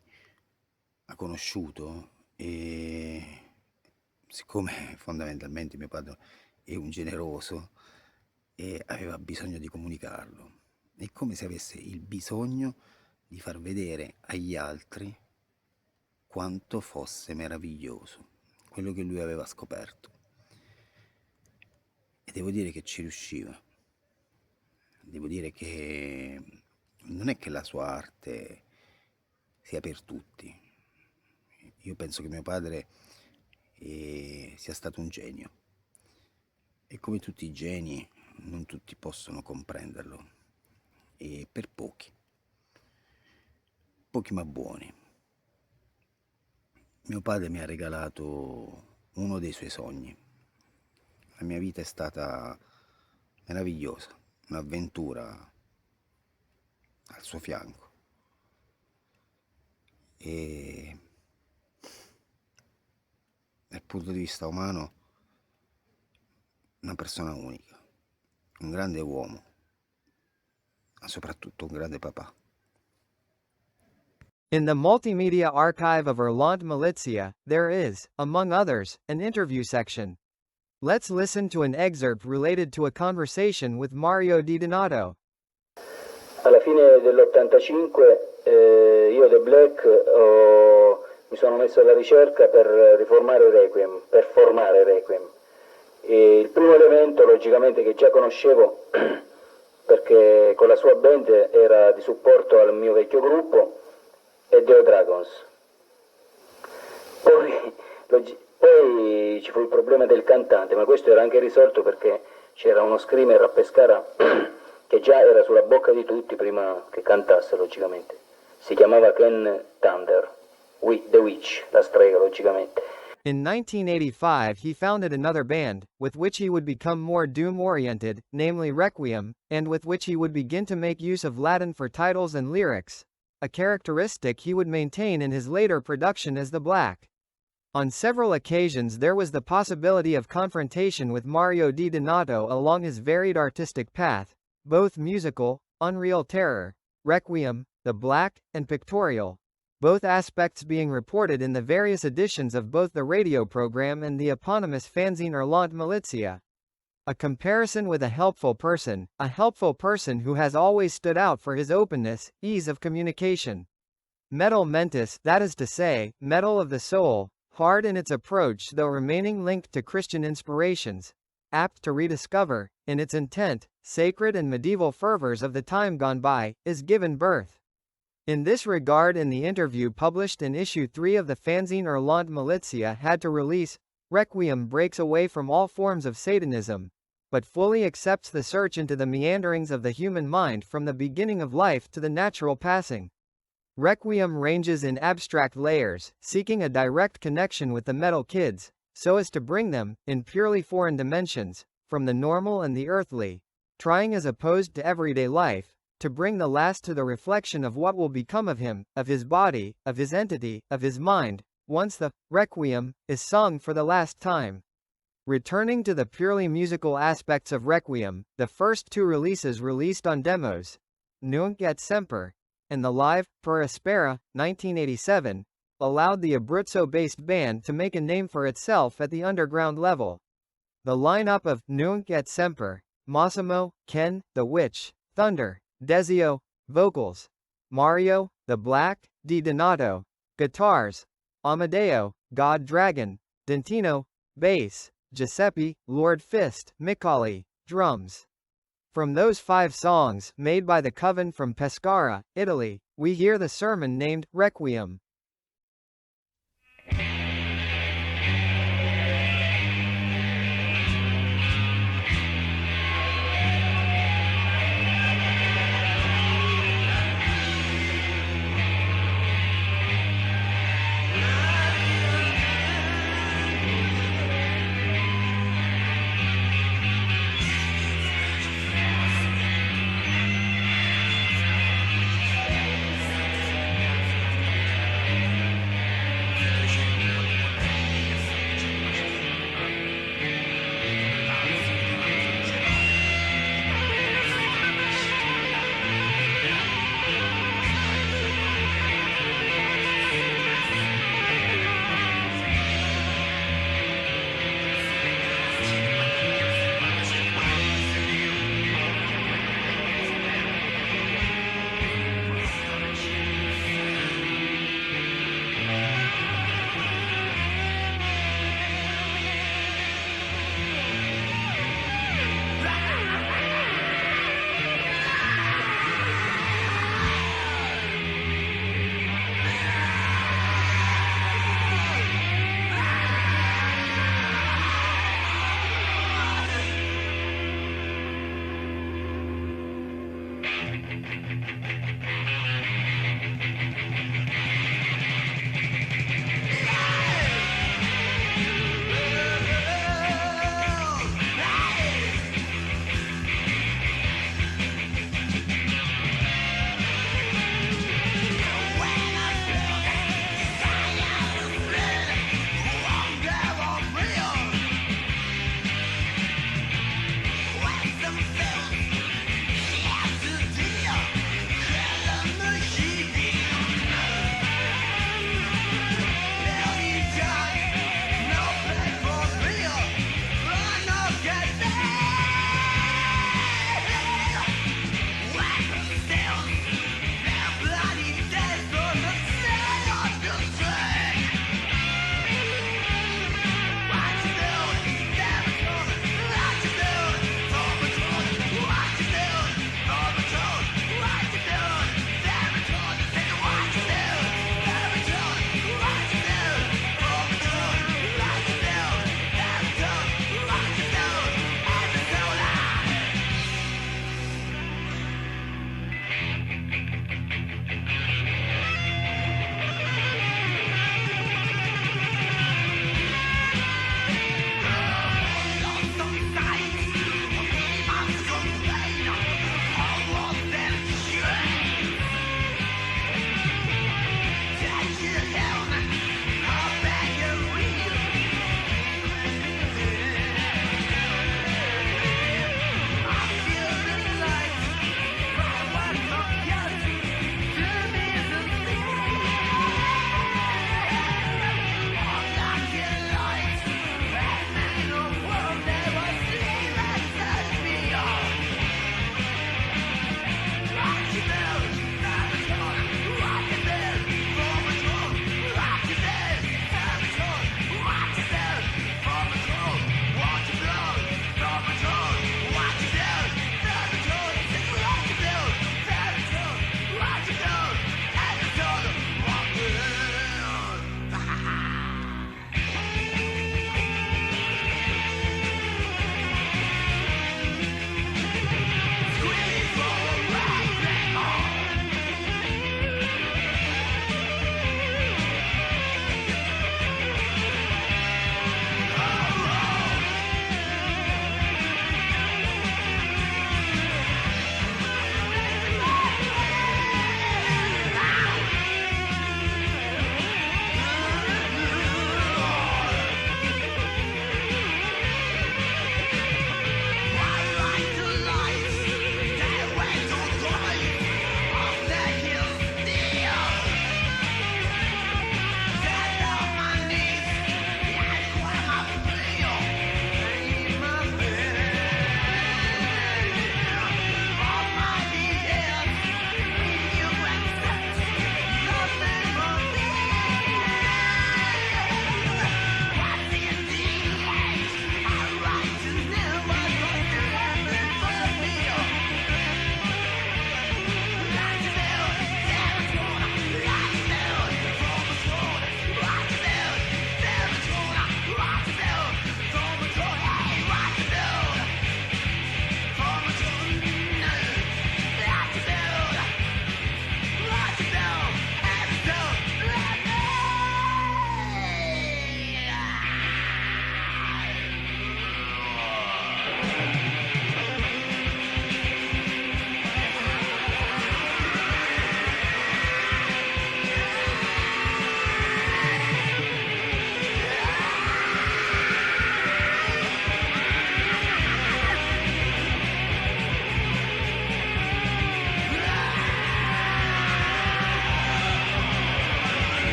ha conosciuto, e siccome fondamentalmente mio padre è un generoso e aveva bisogno di comunicarlo, è come se avesse il bisogno di far vedere agli altri quanto fosse meraviglioso quello che lui aveva scoperto. E devo dire che ci riusciva. Devo dire che non è che la sua arte sia per tutti. Io penso che mio padre sia stato un genio, e come tutti i geni non tutti possono comprenderlo, e per pochi ma buoni. Mio padre mi ha regalato uno dei suoi sogni. La mia vita è stata meravigliosa, un'avventura al suo fianco, e dal punto di vista umano, una persona unica, un grande uomo, ma soprattutto un grande papà. In the multimedia archive of Hurlant Militia, there is, among others, an interview section. Let's listen to an excerpt related to a conversation with Mario Di Donato. Alla fine dell'85 io The Black mi sono messo alla ricerca per formare Requiem. E il primo elemento, logicamente, che già conoscevo, perché con la sua band era di supporto al mio vecchio gruppo, è The Dragons. Poi ci fu il problema del cantante, ma questo era anche risolto perché c'era uno screamer a Pescara che già era sulla bocca di tutti prima che cantasse, logicamente. Si chiamava Ken Thunder, The Witch, la strega, logicamente. In 1985 he founded another band, with which he would become more doom-oriented, namely Requiem, and with which he would begin to make use of Latin for titles and lyrics, a characteristic he would maintain in his later production as The Black. On several occasions there was the possibility of confrontation with Mario Di Donato along his varied artistic path, both musical, Unreal Terror, Requiem, The Black, and pictorial, both aspects being reported in the various editions of both the radio program and the eponymous fanzine Hurlant Militia. A comparison with a helpful person who has always stood out for his openness, ease of communication. Metal mentis, that is to say, metal of the soul, hard in its approach though remaining linked to Christian inspirations, apt to rediscover, in its intent, sacred and medieval fervors of the time gone by, is given birth. In this regard, in the interview published in issue 3 of the fanzine Hurlant Militia had to release, Requiem breaks away from all forms of Satanism, but fully accepts the search into the meanderings of the human mind from the beginning of life to the natural passing. Requiem ranges in abstract layers, seeking a direct connection with the metal kids, so as to bring them, in purely foreign dimensions, from the normal and the earthly, trying as opposed to everyday life, to bring the last to the reflection of what will become of him, of his body, of his entity, of his mind, once the Requiem is sung for the last time. Returning to the purely musical aspects of Requiem, the first two releases released on demos, Nunc et Semper, and the live, Per Aspera, 1987, allowed the Abruzzo-based band to make a name for itself at the underground level. The lineup of Nunc et Semper, Massimo, Ken, the Witch, Thunder, Desio, vocals, Mario, the Black, Di Donato, guitars, Amadeo, God Dragon, Dentino, bass, Giuseppe, Lord Fist, Micali, drums. From those 5 songs, made by the Coven from Pescara, Italy, we hear the sermon named Requiem.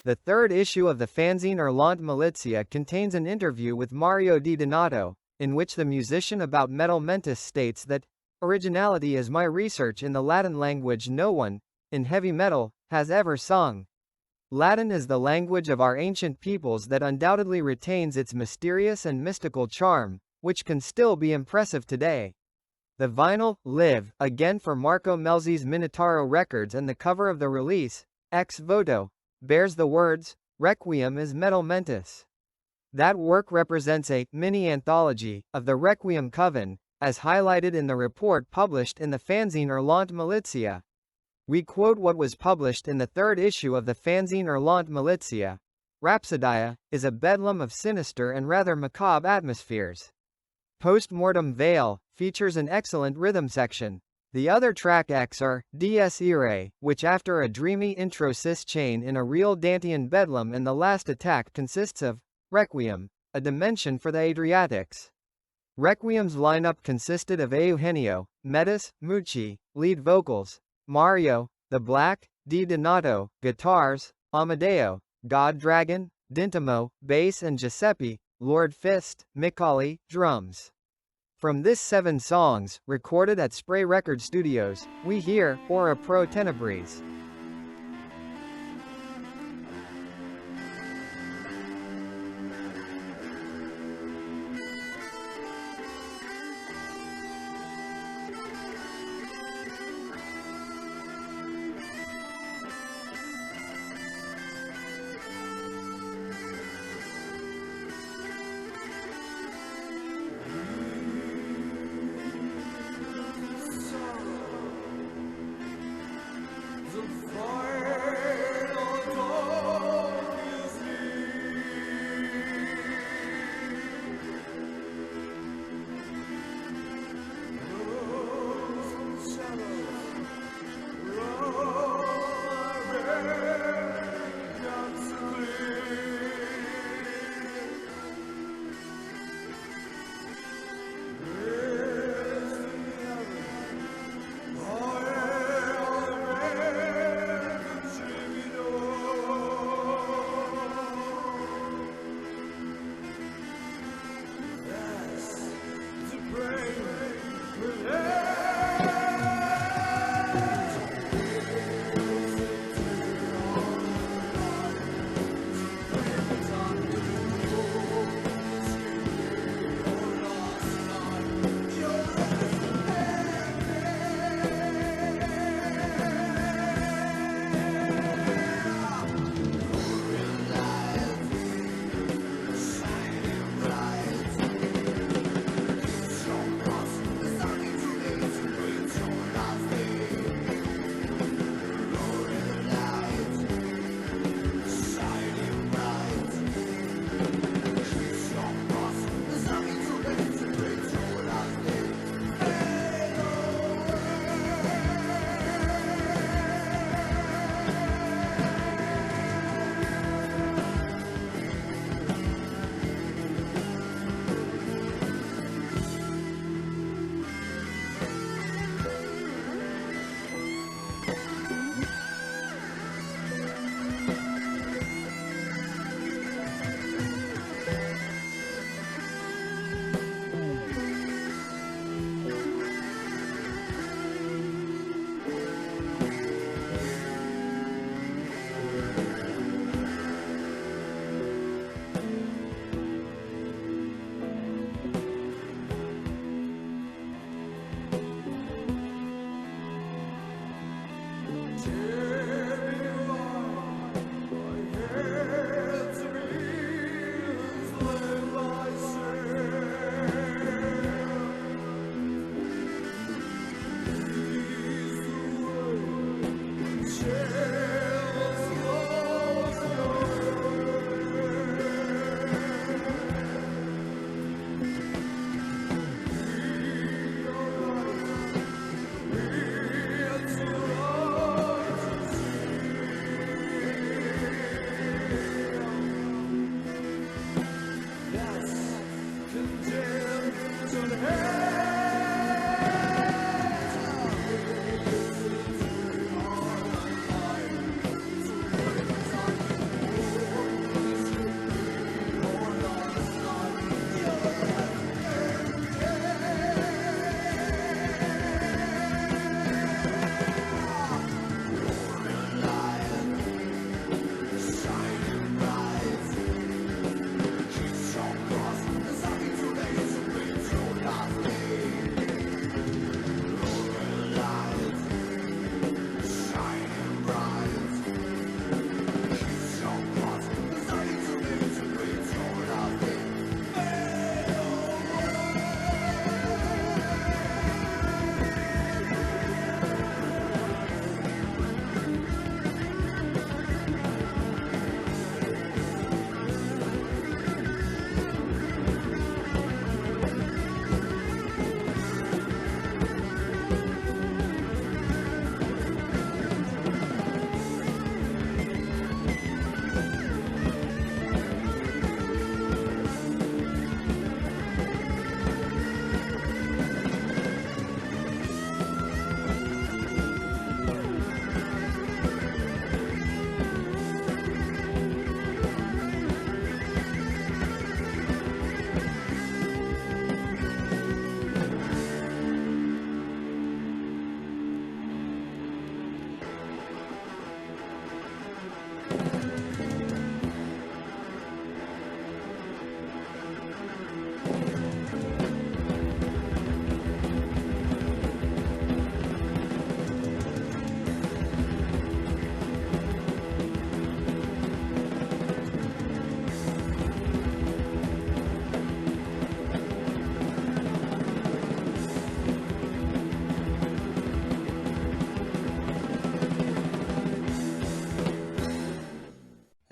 The third issue of the fanzine Hurlant Militia contains an interview with Mario Di Donato, in which the musician about Metal Mentis states that, "Originality is my research in the Latin language no one, in heavy metal, has ever sung. Latin is the language of our ancient peoples that undoubtedly retains its mysterious and mystical charm, which can still be impressive today." The vinyl, Live, again for Marco Melzi's Minotauro Records, and the cover of the release, Ex Voto, bears the words, "Requiem is Metal Mentis." That work represents a mini-anthology of the Requiem Coven, as highlighted in the report published in the fanzine Hurlant Militia. We quote what was published in the third issue of the fanzine Hurlant Militia. Rhapsodia is a bedlam of sinister and rather macabre atmospheres. Post-Mortem Veil features an excellent rhythm section. The other track acts are Dies Irae, which after a dreamy intro cis chain in a real Dantean bedlam, and the last attack consists of Requiem, a dimension for the Adriatics. Requiem's lineup consisted of Eugenio, Metis, Mucci, lead vocals, Mario, The Black, Di Donato, guitars, Amadeo, God Dragon, Dintamo, bass, and Giuseppe, Lord Fist, Micali, drums. From this 7 songs, recorded at Spray Record Studios, we hear Ora Pro Tenebris. The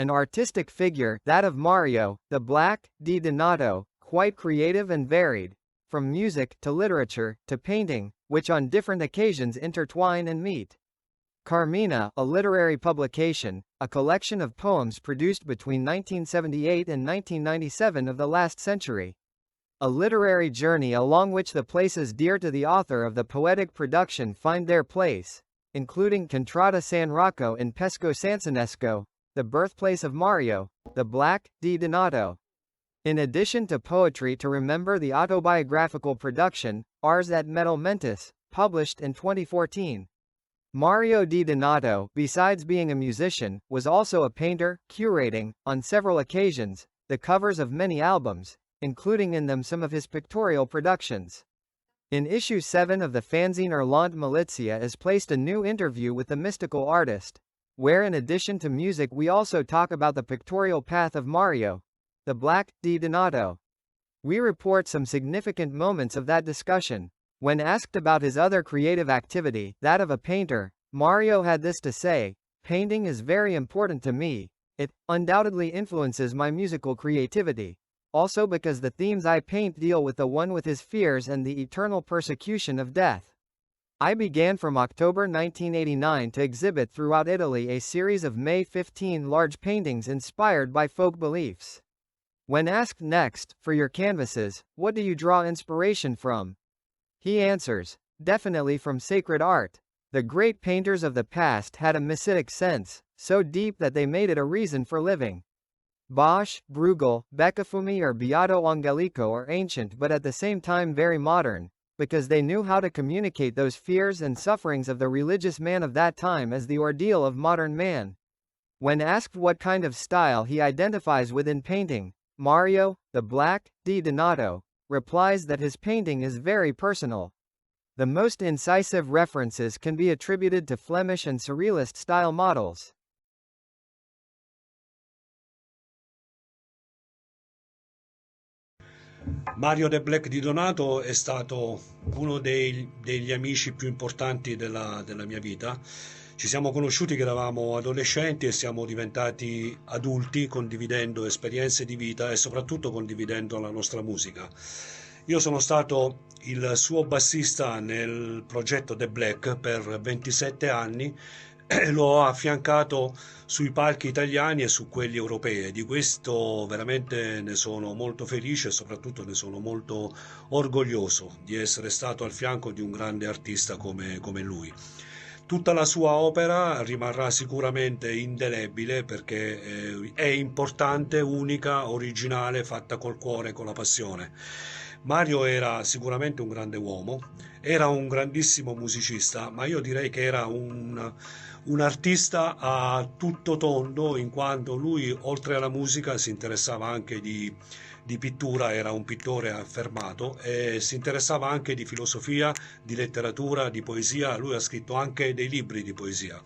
An artistic figure, that of Mario, the Black, di Donato, quite creative and varied, from music to literature to painting, which on different occasions intertwine and meet. Carmina, a literary publication, a collection of poems produced between 1978 and 1997 of the last century. A literary journey along which the places dear to the author of the poetic production find their place, including Contrada San Rocco in Pesco Sansonesco, the birthplace of Mario, the Black, di Donato. In addition to poetry to remember the autobiographical production, Ars et Metal Mentis, published in 2014. Mario di Donato, besides being a musician, was also a painter, curating, on several occasions, the covers of many albums, including in them some of his pictorial productions. In issue 7 of the fanzine Hurlant Militia is placed a new interview with the mystical artist, where in addition to music we also talk about the pictorial path of Mario, the Black, di Donato. We report some significant moments of that discussion. When asked about his other creative activity, that of a painter, Mario had this to say: "Painting is very important to me. It undoubtedly influences my musical creativity. Also because the themes I paint deal with the one with his fears and the eternal persecution of death." I began from October 1989 to exhibit throughout Italy a series of May 15 large paintings inspired by folk beliefs. When asked next, for your canvases, what do you draw inspiration from? He answers, definitely from sacred art. The great painters of the past had a messianic sense, so deep that they made it a reason for living. Bosch, Bruegel, Beccafumi or Beato Angelico are ancient but at the same time very modern, because they knew how to communicate those fears and sufferings of the religious man of that time as the ordeal of modern man. When asked what kind of style he identifies with in painting, Mario, the Black, di Donato, replies that his painting is very personal. The most incisive references can be attributed to Flemish and Surrealist style models. Mario The Black di Donato è stato uno degli amici più importanti della mia vita. Ci siamo conosciuti che eravamo adolescenti e siamo diventati adulti condividendo esperienze di vita e soprattutto condividendo la nostra musica. Io sono stato il suo bassista nel progetto The Black per 27 anni e l'ho affiancato sui palchi italiani e su quelli europei. Di questo veramente ne sono molto felice e soprattutto ne sono molto orgoglioso di essere stato al fianco di un grande artista come lui. Tutta la sua opera rimarrà sicuramente indelebile perché è importante, unica, originale, fatta col cuore e con la passione. Mario era sicuramente un grande uomo, era un grandissimo musicista, ma io direi che era un artista a tutto tondo, in quanto lui, oltre alla musica, si interessava anche di pittura, era un pittore affermato e si interessava anche di filosofia, di letteratura, di poesia. Lui ha scritto anche dei libri di poesia.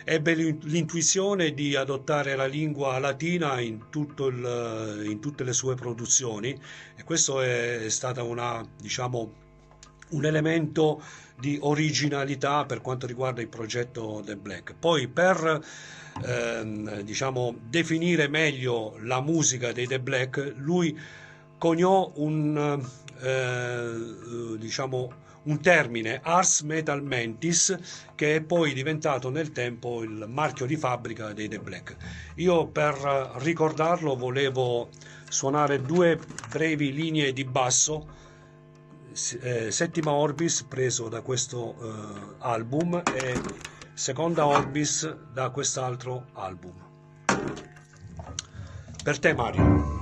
Ebbe l'intuizione di adottare la lingua latina in tutte le sue produzioni e questo è stato un elemento di originalità per quanto riguarda il progetto The Black. Poi per definire meglio la musica dei The Black, lui coniò un termine, Ars Metal Mentis, che è poi diventato nel tempo il marchio di fabbrica dei The Black. Io per ricordarlo volevo suonare due brevi linee di basso, Settima Orbis preso da questo album e Seconda Orbis da quest'altro album. Per te, Mario.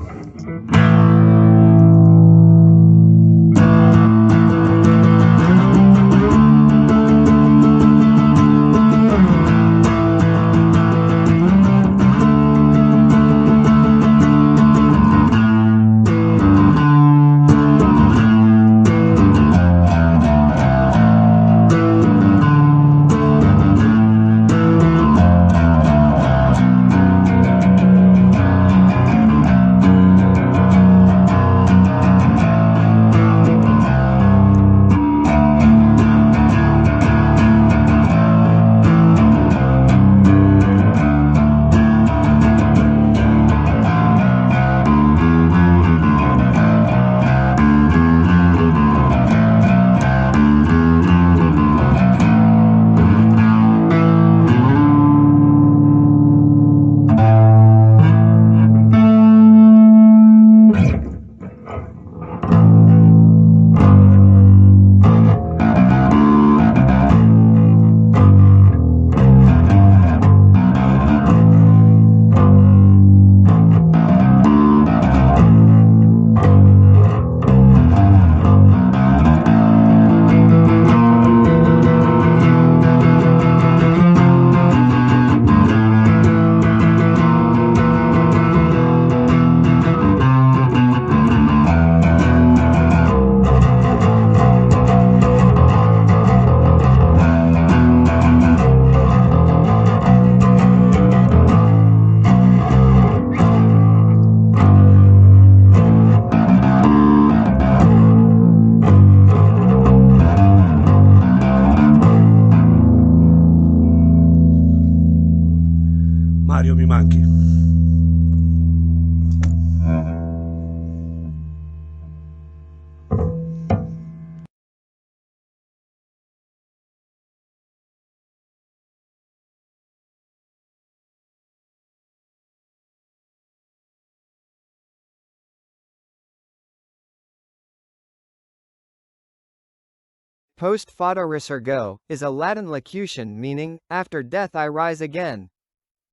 Post fata resurgo, is a Latin locution meaning, after death I rise again.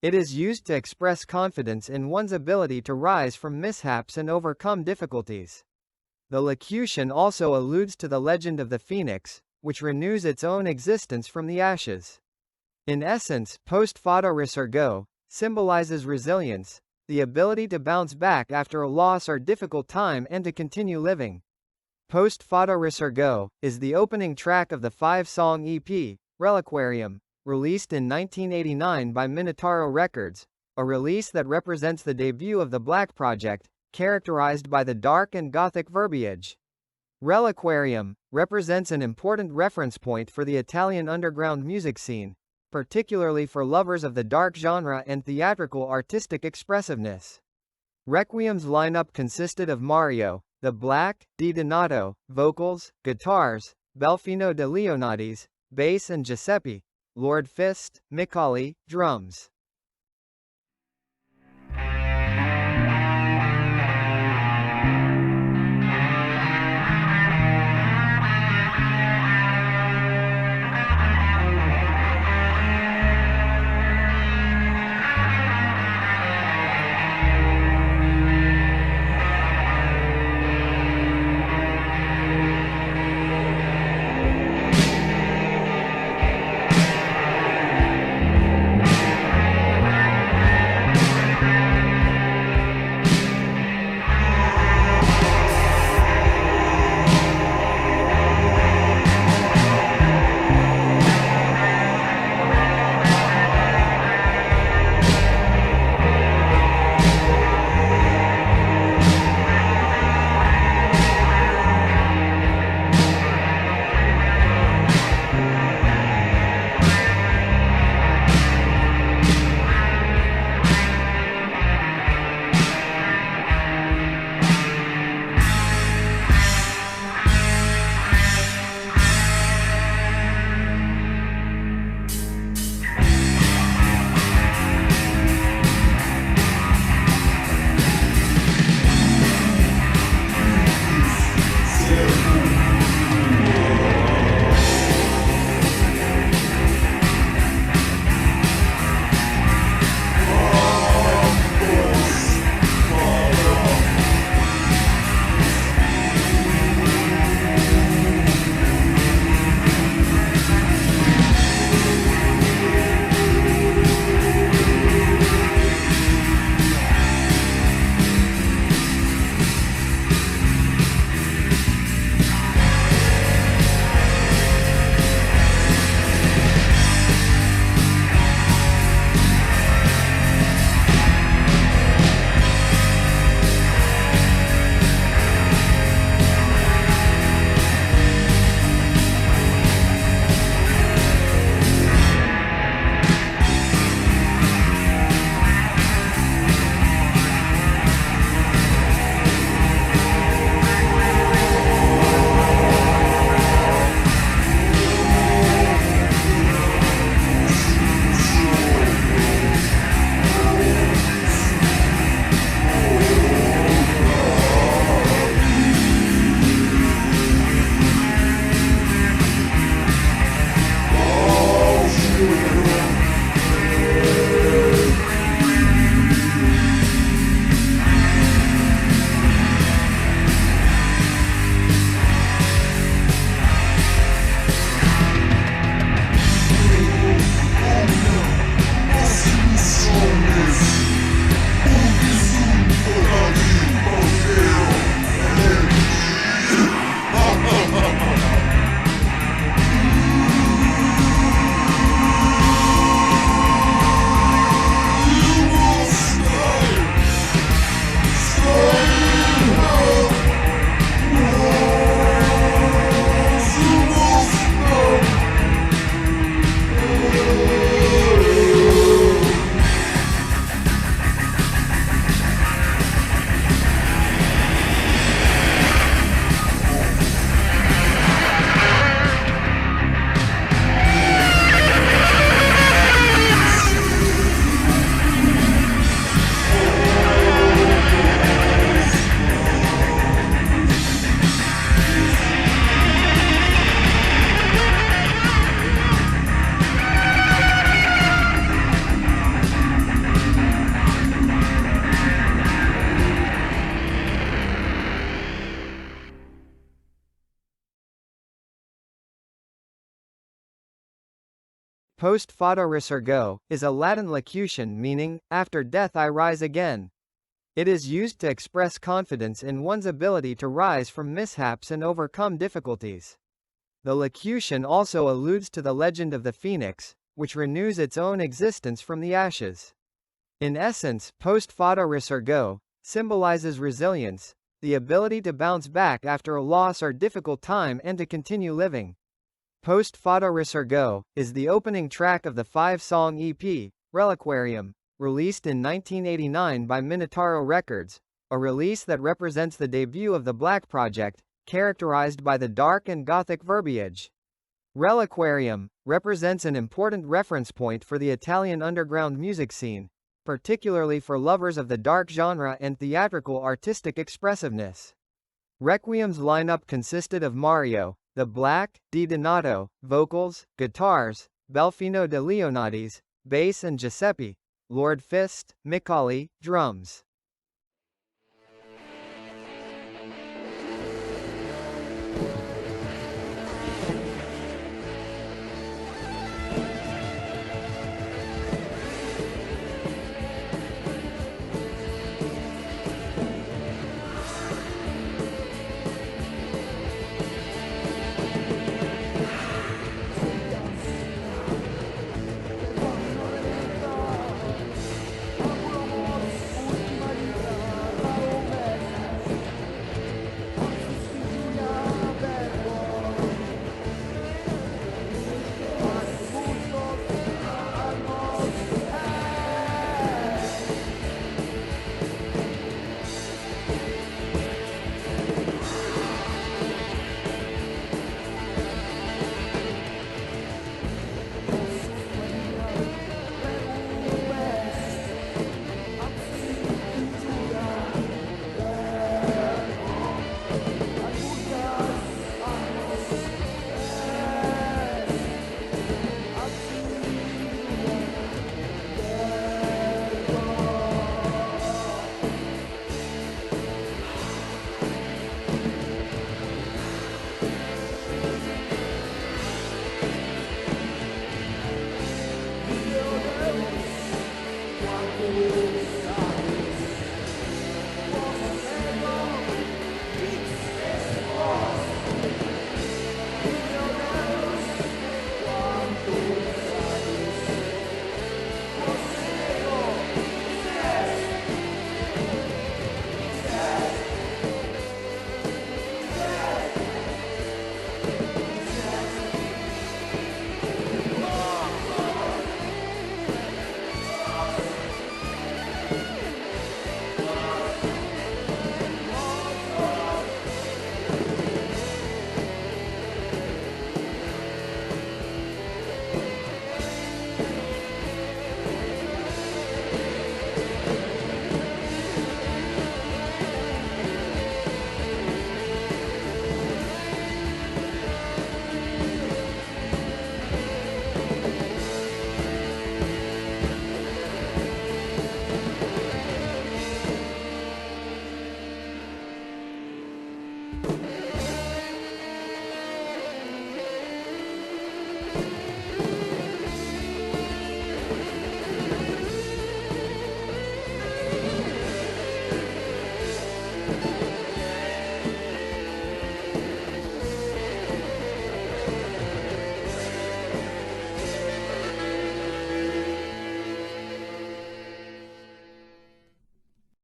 It is used to express confidence in one's ability to rise from mishaps and overcome difficulties. The locution also alludes to the legend of the phoenix, which renews its own existence from the ashes. In essence, post fata resurgo symbolizes resilience, the ability to bounce back after a loss or difficult time and to continue living. Post fata resurgo is the opening track of the 5-song EP, Reliquarium, released in 1989 by Minotauro Records, a release that represents the debut of the Black Project, characterized by the dark and gothic verbiage. Reliquarium represents an important reference point for the Italian underground music scene, particularly for lovers of the dark genre and theatrical artistic expressiveness. Requiem's lineup consisted of Mario, the Black, Di Donato, vocals, guitars, Belfino de Leonardis, bass and Giuseppe, Lord Fist, Micali, drums. Post fado resurgo is a Latin locution meaning, after death I rise again. It is used to express confidence in one's ability to rise from mishaps and overcome difficulties. The locution also alludes to the legend of the phoenix, which renews its own existence from the ashes. In essence, post fado resurgo symbolizes resilience, the ability to bounce back after a loss or difficult time and to continue living. Post fado resurgo is the opening track of the 5-song EP, Reliquarium, released in 1989 by Minotauro Records, a release that represents the debut of the Black Project, characterized by the dark and gothic verbiage. Reliquarium represents an important reference point for the Italian underground music scene, particularly for lovers of the dark genre and theatrical artistic expressiveness. Requiem's lineup consisted of Mario, the Black, Di Donato, vocals, guitars, Belfino de Leonardis, bass and Giuseppe, Lord Fist, Micali, drums.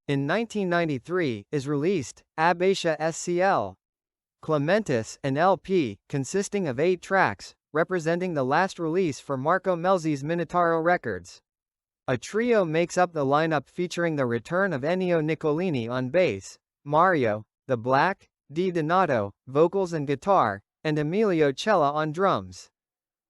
In 1993, is released, Abbatia SCL. Clementis, an LP, consisting of 8 tracks, representing the last release for Marco Melzi's Minotauro Records. A trio makes up the lineup featuring the return of Ennio Nicolini on bass, Mario, the Black, Di Donato, vocals and guitar, and Emilio Cella on drums.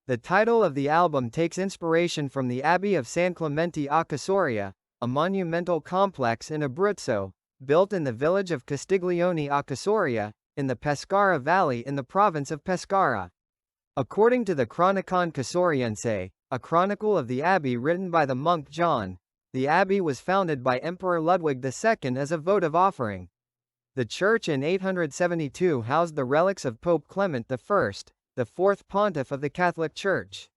The title of the album takes inspiration from the Abbey of San Clemente a Casoria, a monumental complex in Abruzzo, built in the village of Castiglione a Casoria, in the Pescara Valley in the province of Pescara. According to the Chronicon Casoriense, a chronicle of the abbey written by the monk John, the abbey was founded by Emperor Ludwig II as a votive offering. The church in 872 housed the relics of Pope Clement I, the fourth pontiff of the Catholic Church.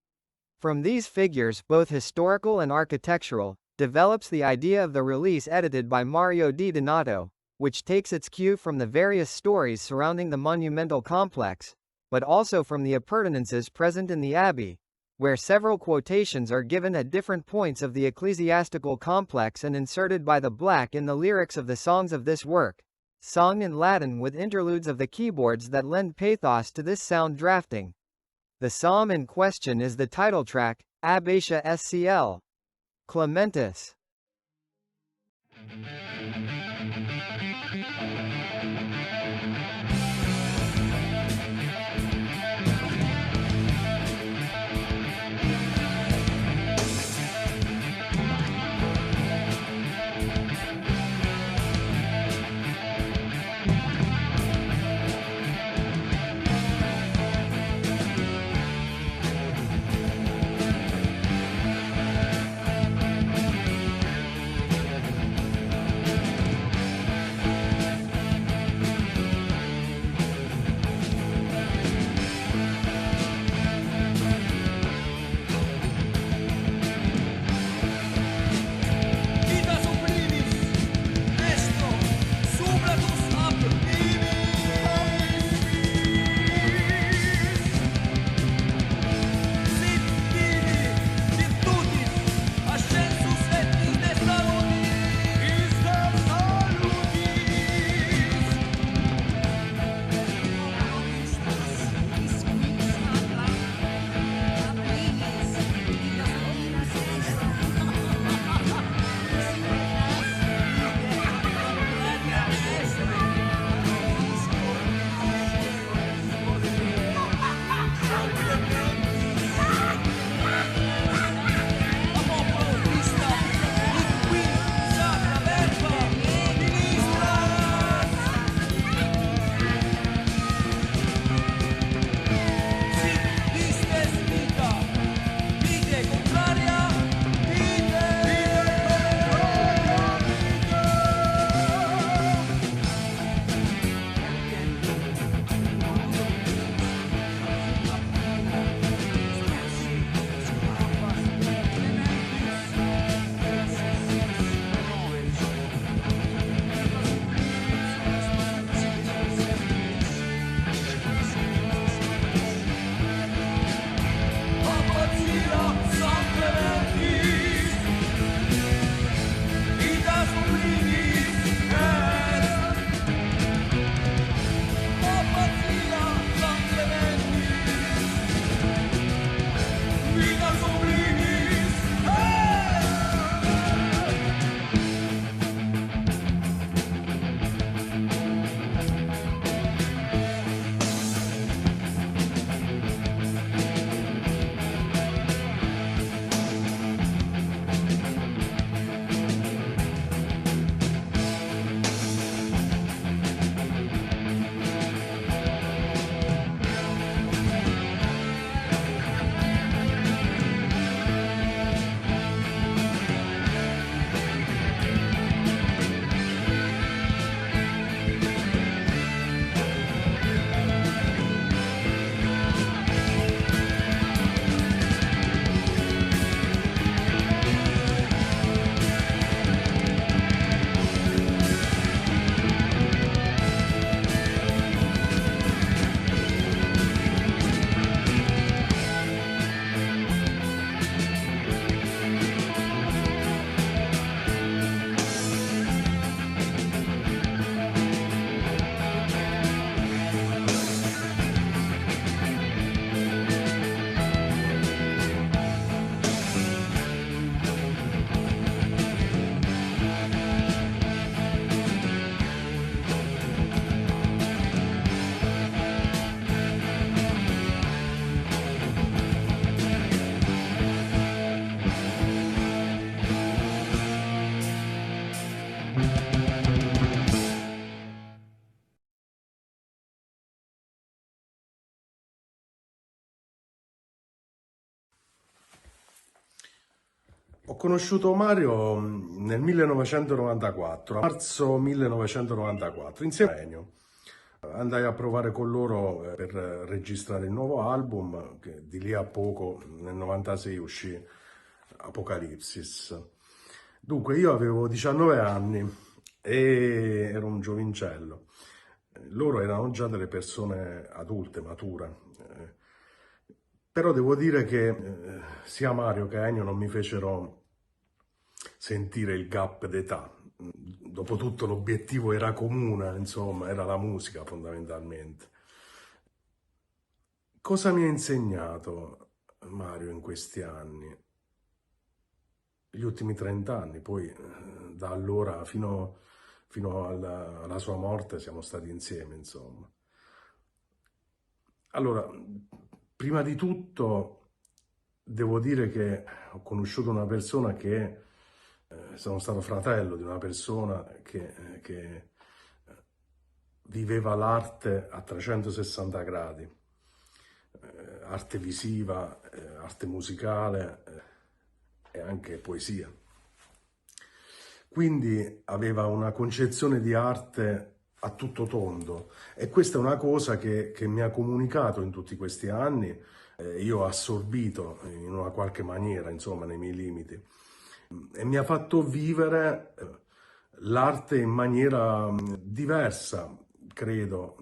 From these figures, both historical and architectural, develops the idea of the release edited by Mario Di Donato, which takes its cue from the various stories surrounding the monumental complex, but also from the appurtenances present in the abbey, where several quotations are given at different points of the ecclesiastical complex and inserted by the Black in the lyrics of the songs of this work, sung in Latin with interludes of the keyboards that lend pathos to this sound drafting. The psalm in question is the title track, Abbatia Scl. Clementis. Ho conosciuto Mario nel 1994, a marzo 1994, insieme a Ennio. Andai a provare con loro per registrare il nuovo album, che di lì a poco, nel 96, uscì Apocalipsis. Dunque io avevo 19 anni e ero un giovincello. Loro erano già delle persone adulte, mature. Però devo dire che sia Mario che Ennio non mi fecero sentire il gap d'età. Dopotutto l'obiettivo era comune, insomma, era la musica fondamentalmente. Cosa mi ha insegnato Mario in questi anni? Gli ultimi 30 anni, poi da allora fino alla sua morte siamo stati insieme, insomma. Allora, prima di tutto devo dire che ho conosciuto una persona che sono stato fratello di una persona che viveva l'arte a 360 gradi, arte visiva, arte musicale e anche poesia. Quindi aveva una concezione di arte a tutto tondo e questa è una cosa che mi ha comunicato in tutti questi anni, io ho assorbito in una qualche maniera, insomma, nei miei limiti. E mi ha fatto vivere l'arte in maniera diversa, credo,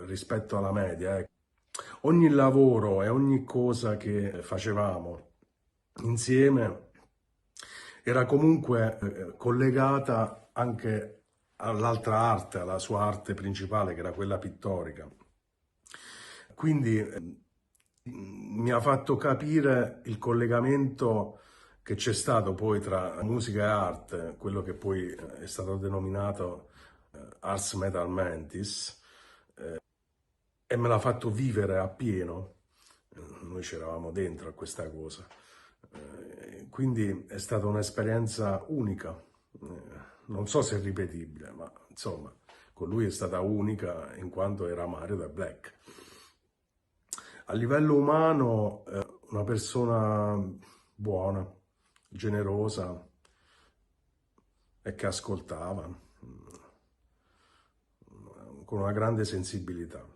rispetto alla media. Ogni lavoro e ogni cosa che facevamo insieme era comunque collegata anche all'altra arte, alla sua arte principale, che era quella pittorica. Quindi mi ha fatto capire il collegamento che c'è stato poi tra musica e arte, quello che poi è stato denominato Ars Metal Mentis, e me l'ha fatto vivere appieno. Noi c'eravamo dentro a questa cosa. Quindi è stata un'esperienza unica. Non so se è ripetibile, ma insomma, con lui è stata unica in quanto era Mario da Black. A livello umano, una persona buona, generosa e che ascoltava con una grande sensibilità.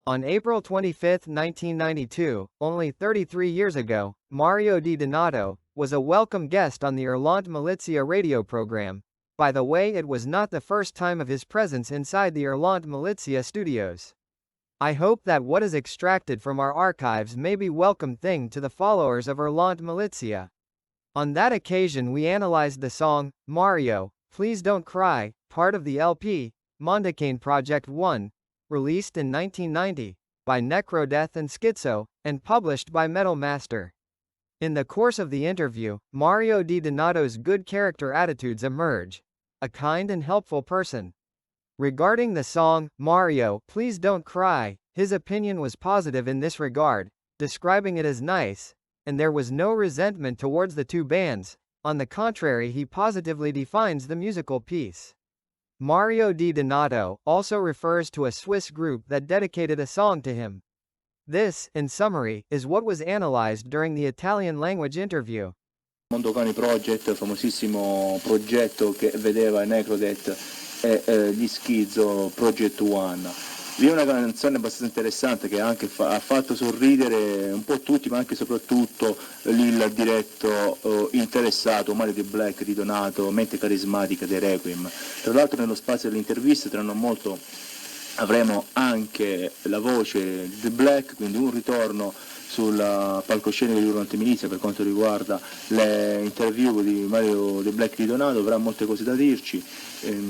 On April 25, 1992, only 33 years ago, Mario Di Donato was a welcome guest on the Hurlant Militia radio program. By the way, it was not the first time of his presence inside the Hurlant Militia studios. I hope that what is extracted from our archives may be welcome thing to the followers of Hurlant Militia. On that occasion we analyzed the song, Mario, Please Don't Cry, part of the LP, Mondacane Project 1, released in 1990, by Necrodeath and Schizo, and published by Metal Master. In the course of the interview, Mario Di Donato's good character attitudes emerge. A kind and helpful person. Regarding the song, Mario, Please Don't Cry, his opinion was positive in this regard, describing it as nice, and there was no resentment towards the two bands. On the contrary, he positively defines the musical piece. Mario Di Donato also refers to a Swiss group that dedicated a song to him. This, in summary, is what was analyzed during the Italian language interview. Mondacane Project, famosissimo progetto che vedeva Necrodeath e gli Schizo Project One. Vi è una canzone abbastanza interessante che anche ha fatto sorridere un po' tutti, ma anche e soprattutto il diretto interessato Mario di Black di Donato, mente carismatica dei Requiem. Tra l'altro nello spazio dell'intervista tra non molto avremo anche la voce di Black, quindi un ritorno sul palcoscenico di Hurlant Militia per quanto riguarda le interview di Mario di Black di Donato, avrà molte cose da dirci.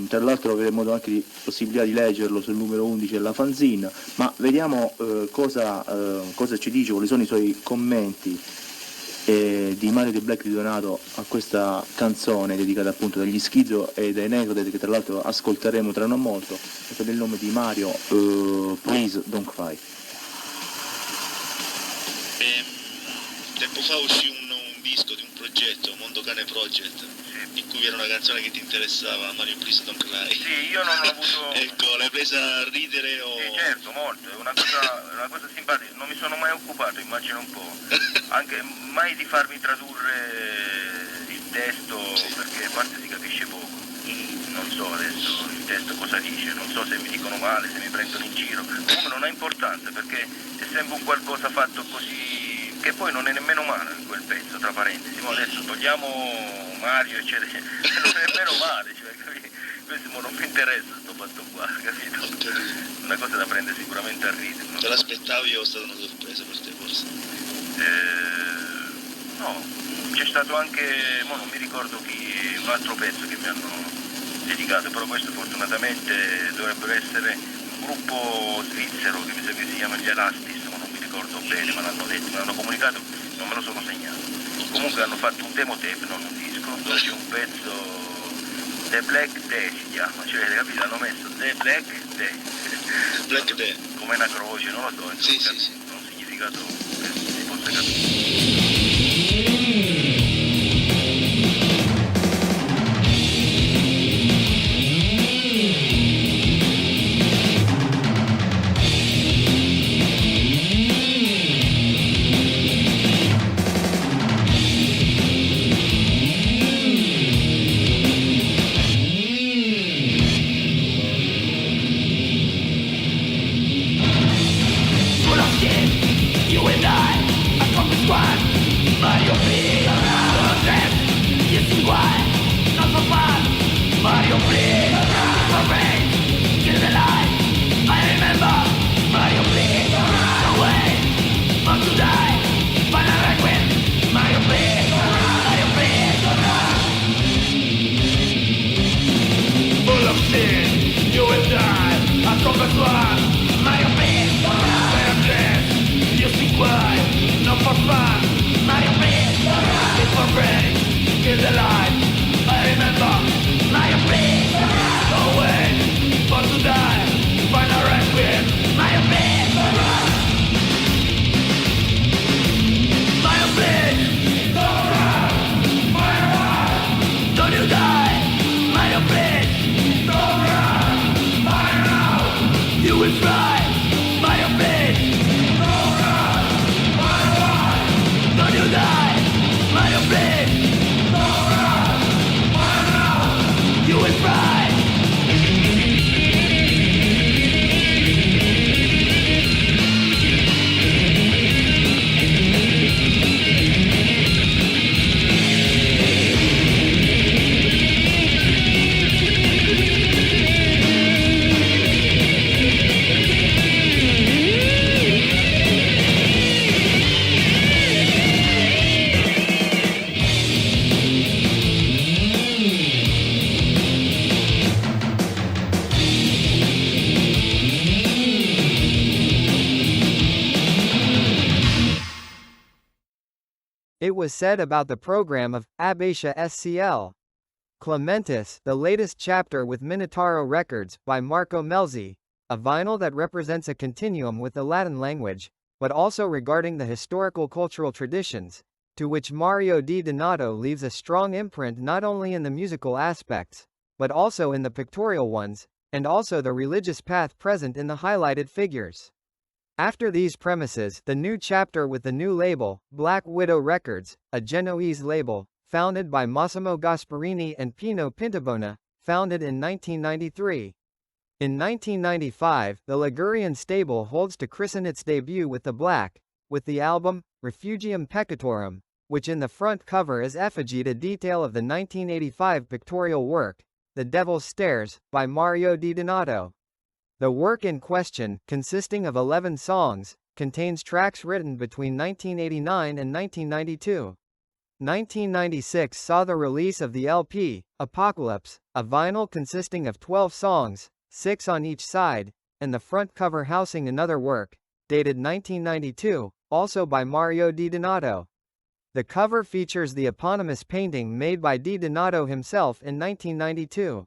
Tra l'altro avremo modo anche di possibilità di leggerlo sul numero 11 della fanzine, ma vediamo cosa ci dice, quali sono i suoi commenti di Mario di Black di Donato a questa canzone dedicata appunto dagli Schizo e dai Necrodeath, che tra l'altro ascolteremo tra non molto, e per il nome di Mario, Please Don't Cry. Tempo fa uscì un disco di un progetto, Mondacane Project, in cui era una canzone che ti interessava, Mario Please Don't Cry. Sì, io non ho avuto... Ecco, l'hai presa a ridere o... Sì, certo, molto, è una cosa simpatica, non mi sono mai occupato, immagino un po', anche mai di farmi tradurre il testo, perché a parte si capisce poco. non so adesso il testo cosa dice, non so se mi dicono male, se mi prendono in giro, comunque non ha importanza perché è sempre un qualcosa fatto così, che poi non è nemmeno male quel pezzo, tra parentesi, ma adesso togliamo Mario eccetera, non è nemmeno male, cioè, capito? Questo non mi interessa sto fatto qua, capito? Una cosa da prendere sicuramente a ridere. Te l'aspettavi o è stata una sorpresa per te forse? No, c'è stato anche, non mi ricordo chi, un altro pezzo che mi hanno dedicato, però questo fortunatamente dovrebbe essere un gruppo svizzero che mi sembra che si chiama gli Elastis, ma non mi ricordo bene, ma l'hanno detto, me l'hanno comunicato, non me lo sono segnato. Comunque hanno fatto un demo tape, non un disco, dove c'è un pezzo The Black Day si chiama, cioè capito, hanno messo The Black Day. Black Day. Come una croce, non lo so, sì. non un significato che si possa capire. It was said about the program of Abacia SCL. Clementis, the latest chapter with Minotauro Records, by Marco Melzi, a vinyl that represents a continuum with the Latin language, but also regarding the historical cultural traditions, to which Mario Di Donato leaves a strong imprint not only in the musical aspects, but also in the pictorial ones, and also the religious path present in the highlighted figures. After these premises, the new chapter with the new label, Black Widow Records, a Genoese label, founded by Massimo Gasparini and Pino Pintabona, founded in 1993. In 1995, the Ligurian stable holds to christen its debut with the Black, with the album, Refugium Peccatorum, which in the front cover is effigy to detail of the 1985 pictorial work, The Devil's Stairs, by Mario Di Donato. The work in question, consisting of 11 songs, contains tracks written between 1989 and 1992. 1996 saw the release of the LP, Apocalypse, a vinyl consisting of 12 songs, 6 on each side, and the front cover housing another work, dated 1992, also by Mario Di Donato. The cover features the eponymous painting made by Di Donato himself in 1992.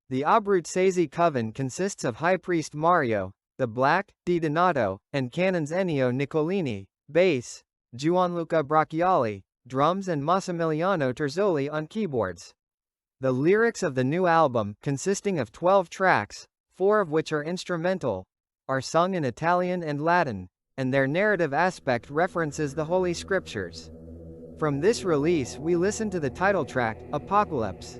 The Abruzzese coven consists of High Priest Mario, the Black, Di Donato, and Canons Ennio Niccolini, bass, Gianluca Bracciali, drums and Massimiliano Terzoli on keyboards. The lyrics of the new album, consisting of 12 tracks, 4 of which are instrumental, are sung in Italian and Latin, and their narrative aspect references the Holy Scriptures. From this release we listen to the title track, Apocalypse.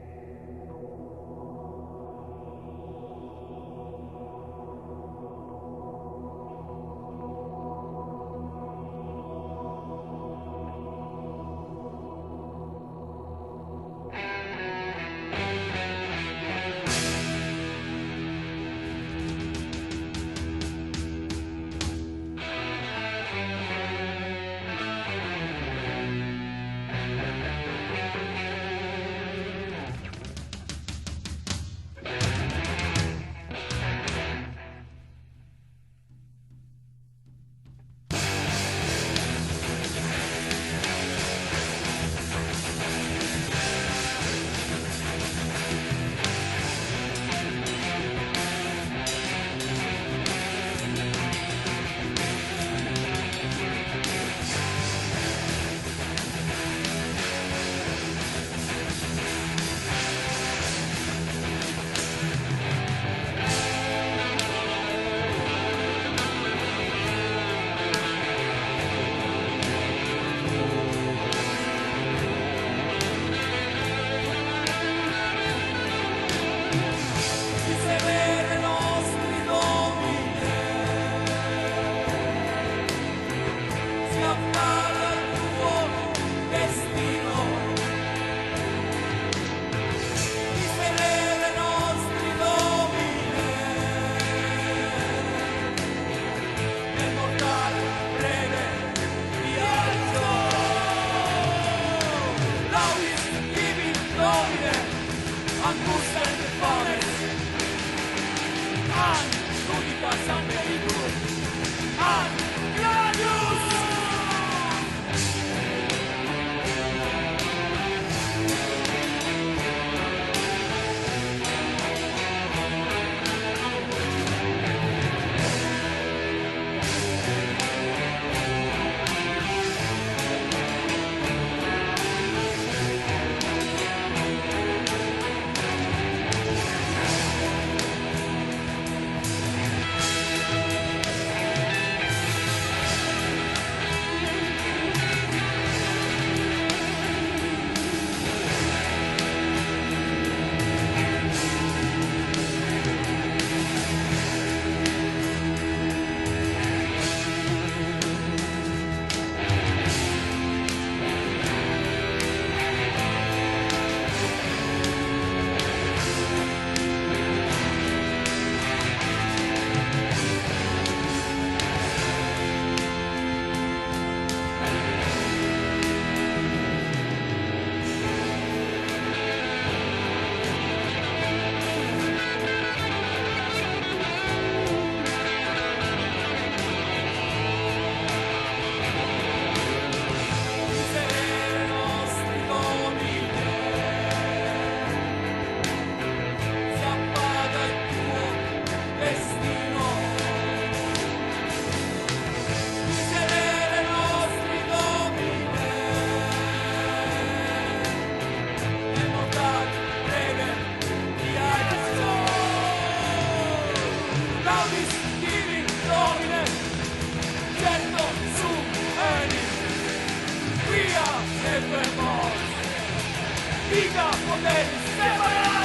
vita poteri separare!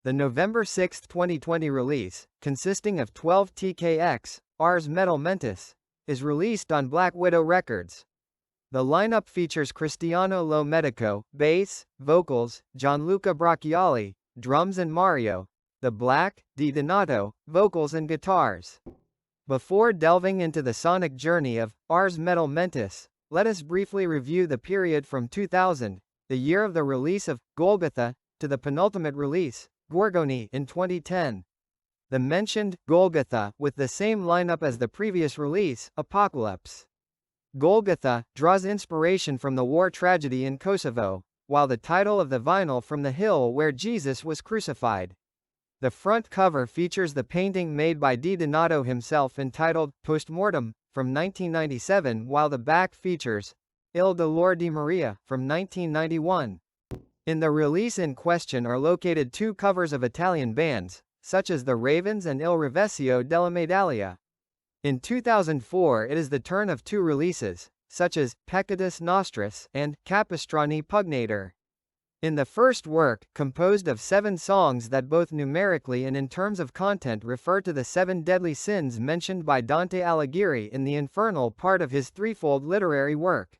The November 6, 2020 release, consisting of 12 TKX, Ars Metal Mentis, is released on Black Widow Records. The lineup features Cristiano Lo Medico, bass, vocals, Gianluca Bracciali, drums and Mario, The Black, Di Donato, vocals and guitars. Before delving into the sonic journey of Ars Metal Mentis, let us briefly review the period from 2000, the year of the release of Golgotha, to the penultimate release, Gorgoni, in 2010. The mentioned Golgotha, with the same lineup as the previous release, Apocalypse. Golgotha draws inspiration from the war tragedy in Kosovo, while the title of the vinyl from the hill where Jesus was crucified. The front cover features the painting made by Di Donato himself entitled Postmortem, from 1997, while the back features Il Dolore di Maria, from 1991. In the release in question are located two covers of Italian bands, such as the Ravens and Il Rovescio della Medaglia. In 2004 it is the turn of two releases, such as Peccatus Nostris and Capistrani Pugnator. In the first work, composed of 7 songs that both numerically and in terms of content refer to the 7 deadly sins mentioned by Dante Alighieri in the infernal part of his threefold literary work,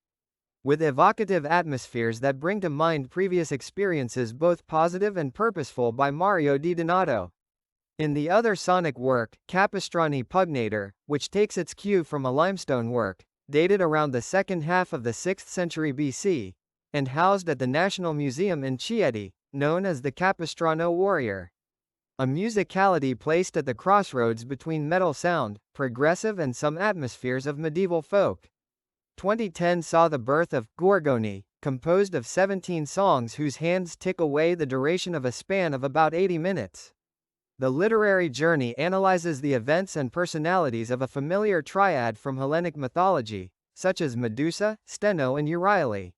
with evocative atmospheres that bring to mind previous experiences both positive and purposeful by Mario Di Donato. In the other sonic work, Capistrani Pugnator, which takes its cue from a limestone work, dated around the second half of the 6th century BC, and housed at the National Museum in Chieti, known as the Capistrano Warrior. A musicality placed at the crossroads between metal sound, progressive and some atmospheres of medieval folk. 2010 saw the birth of Gorgoni, composed of 17 songs whose hands tick away the duration of a span of about 80 minutes. The literary journey analyzes the events and personalities of a familiar triad from Hellenic mythology, such as Medusa, Steno and Euryale.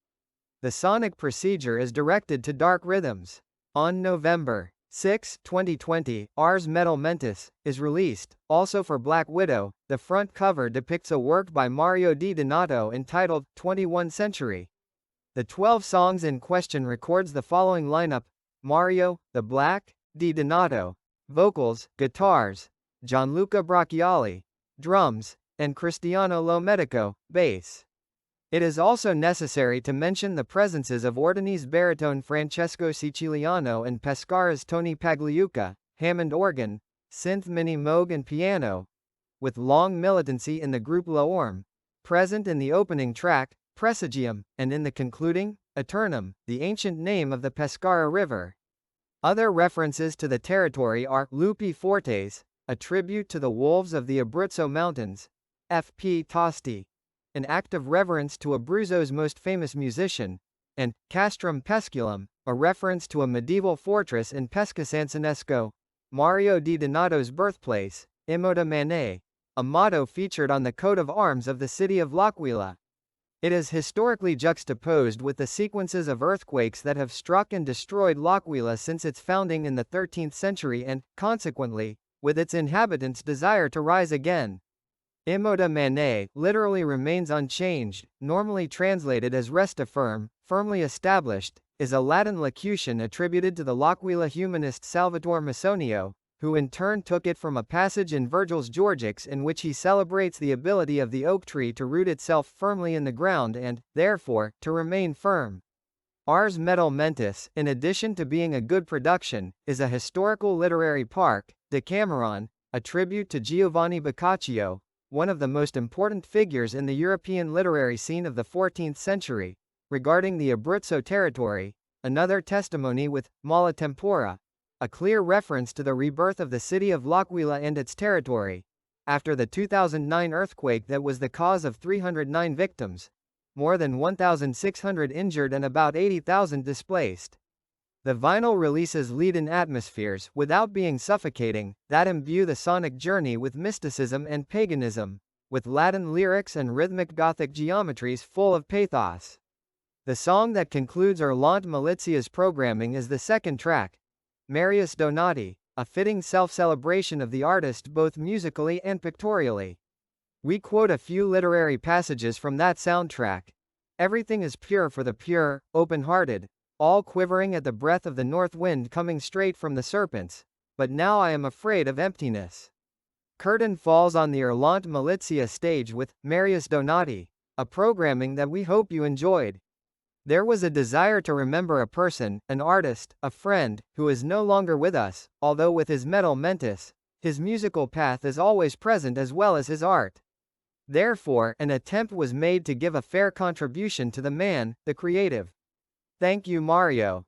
The sonic procedure is directed to dark rhythms. On November 6, 2020, Ars Metal Mentis is released. Also for Black Widow, the front cover depicts a work by Mario Di Donato entitled 21 Century. The 12 songs in question records the following lineup: Mario, the Black, Di Donato, vocals, guitars, Gianluca Bracciali, drums, and Cristiano Lo Medico, bass. It is also necessary to mention the presences of Ordini's baritone Francesco Siciliano and Pescara's Tony Pagliuca, Hammond organ, synth mini Moog and piano, with long militancy in the group L'Orme, present in the opening track, Presagium, and in the concluding, Eternum, the ancient name of the Pescara River. Other references to the territory are Lupi Fortes, a tribute to the wolves of the Abruzzo Mountains, F.P. Tosti, an act of reverence to Abruzzo's most famous musician, and Castrum Pesculum, a reference to a medieval fortress in Pesca San Sinesco, Mario Di Donato's birthplace, Immota Mane, a motto featured on the coat of arms of the city of L'Aquila. It is historically juxtaposed with the sequences of earthquakes that have struck and destroyed L'Aquila since its founding in the 13th century and, consequently, with its inhabitants' desire to rise again. Immota Mane literally remains unchanged, normally translated as resta firm, firmly established, is a Latin locution attributed to the L'Aquila humanist Salvatore Masonio, who in turn took it from a passage in Virgil's Georgics in which he celebrates the ability of the oak tree to root itself firmly in the ground and, therefore, to remain firm. Ars Metal Mentis, in addition to being a good production, is a historical literary park, Decameron, a tribute to Giovanni Boccaccio, one of the most important figures in the European literary scene of the 14th century, regarding the Abruzzo territory, another testimony with Mala Tempora, a clear reference to the rebirth of the city of L'Aquila and its territory, after the 2009 earthquake that was the cause of 309 victims, more than 1,600 injured and about 80,000 displaced. The vinyl releases lead in atmospheres without being suffocating, that imbue the sonic journey with mysticism and paganism, with Latin lyrics and rhythmic Gothic geometries full of pathos. The song that concludes Hurlant Militia's programming is the second track, Marius Donati, a fitting self-celebration of the artist both musically and pictorially. We quote a few literary passages from that soundtrack. Everything is pure for the pure, open-hearted, all quivering at the breath of the north wind coming straight from the serpents, but now I am afraid of emptiness. Curtain falls on the Hurlant Militia stage with Marius Donati, a programming that we hope you enjoyed. There was a desire to remember a person, an artist, a friend, who is no longer with us, although with his metal mentis, his musical path is always present as well as his art. Therefore, an attempt was made to give a fair contribution to the man, the creative. Thank you, Mario.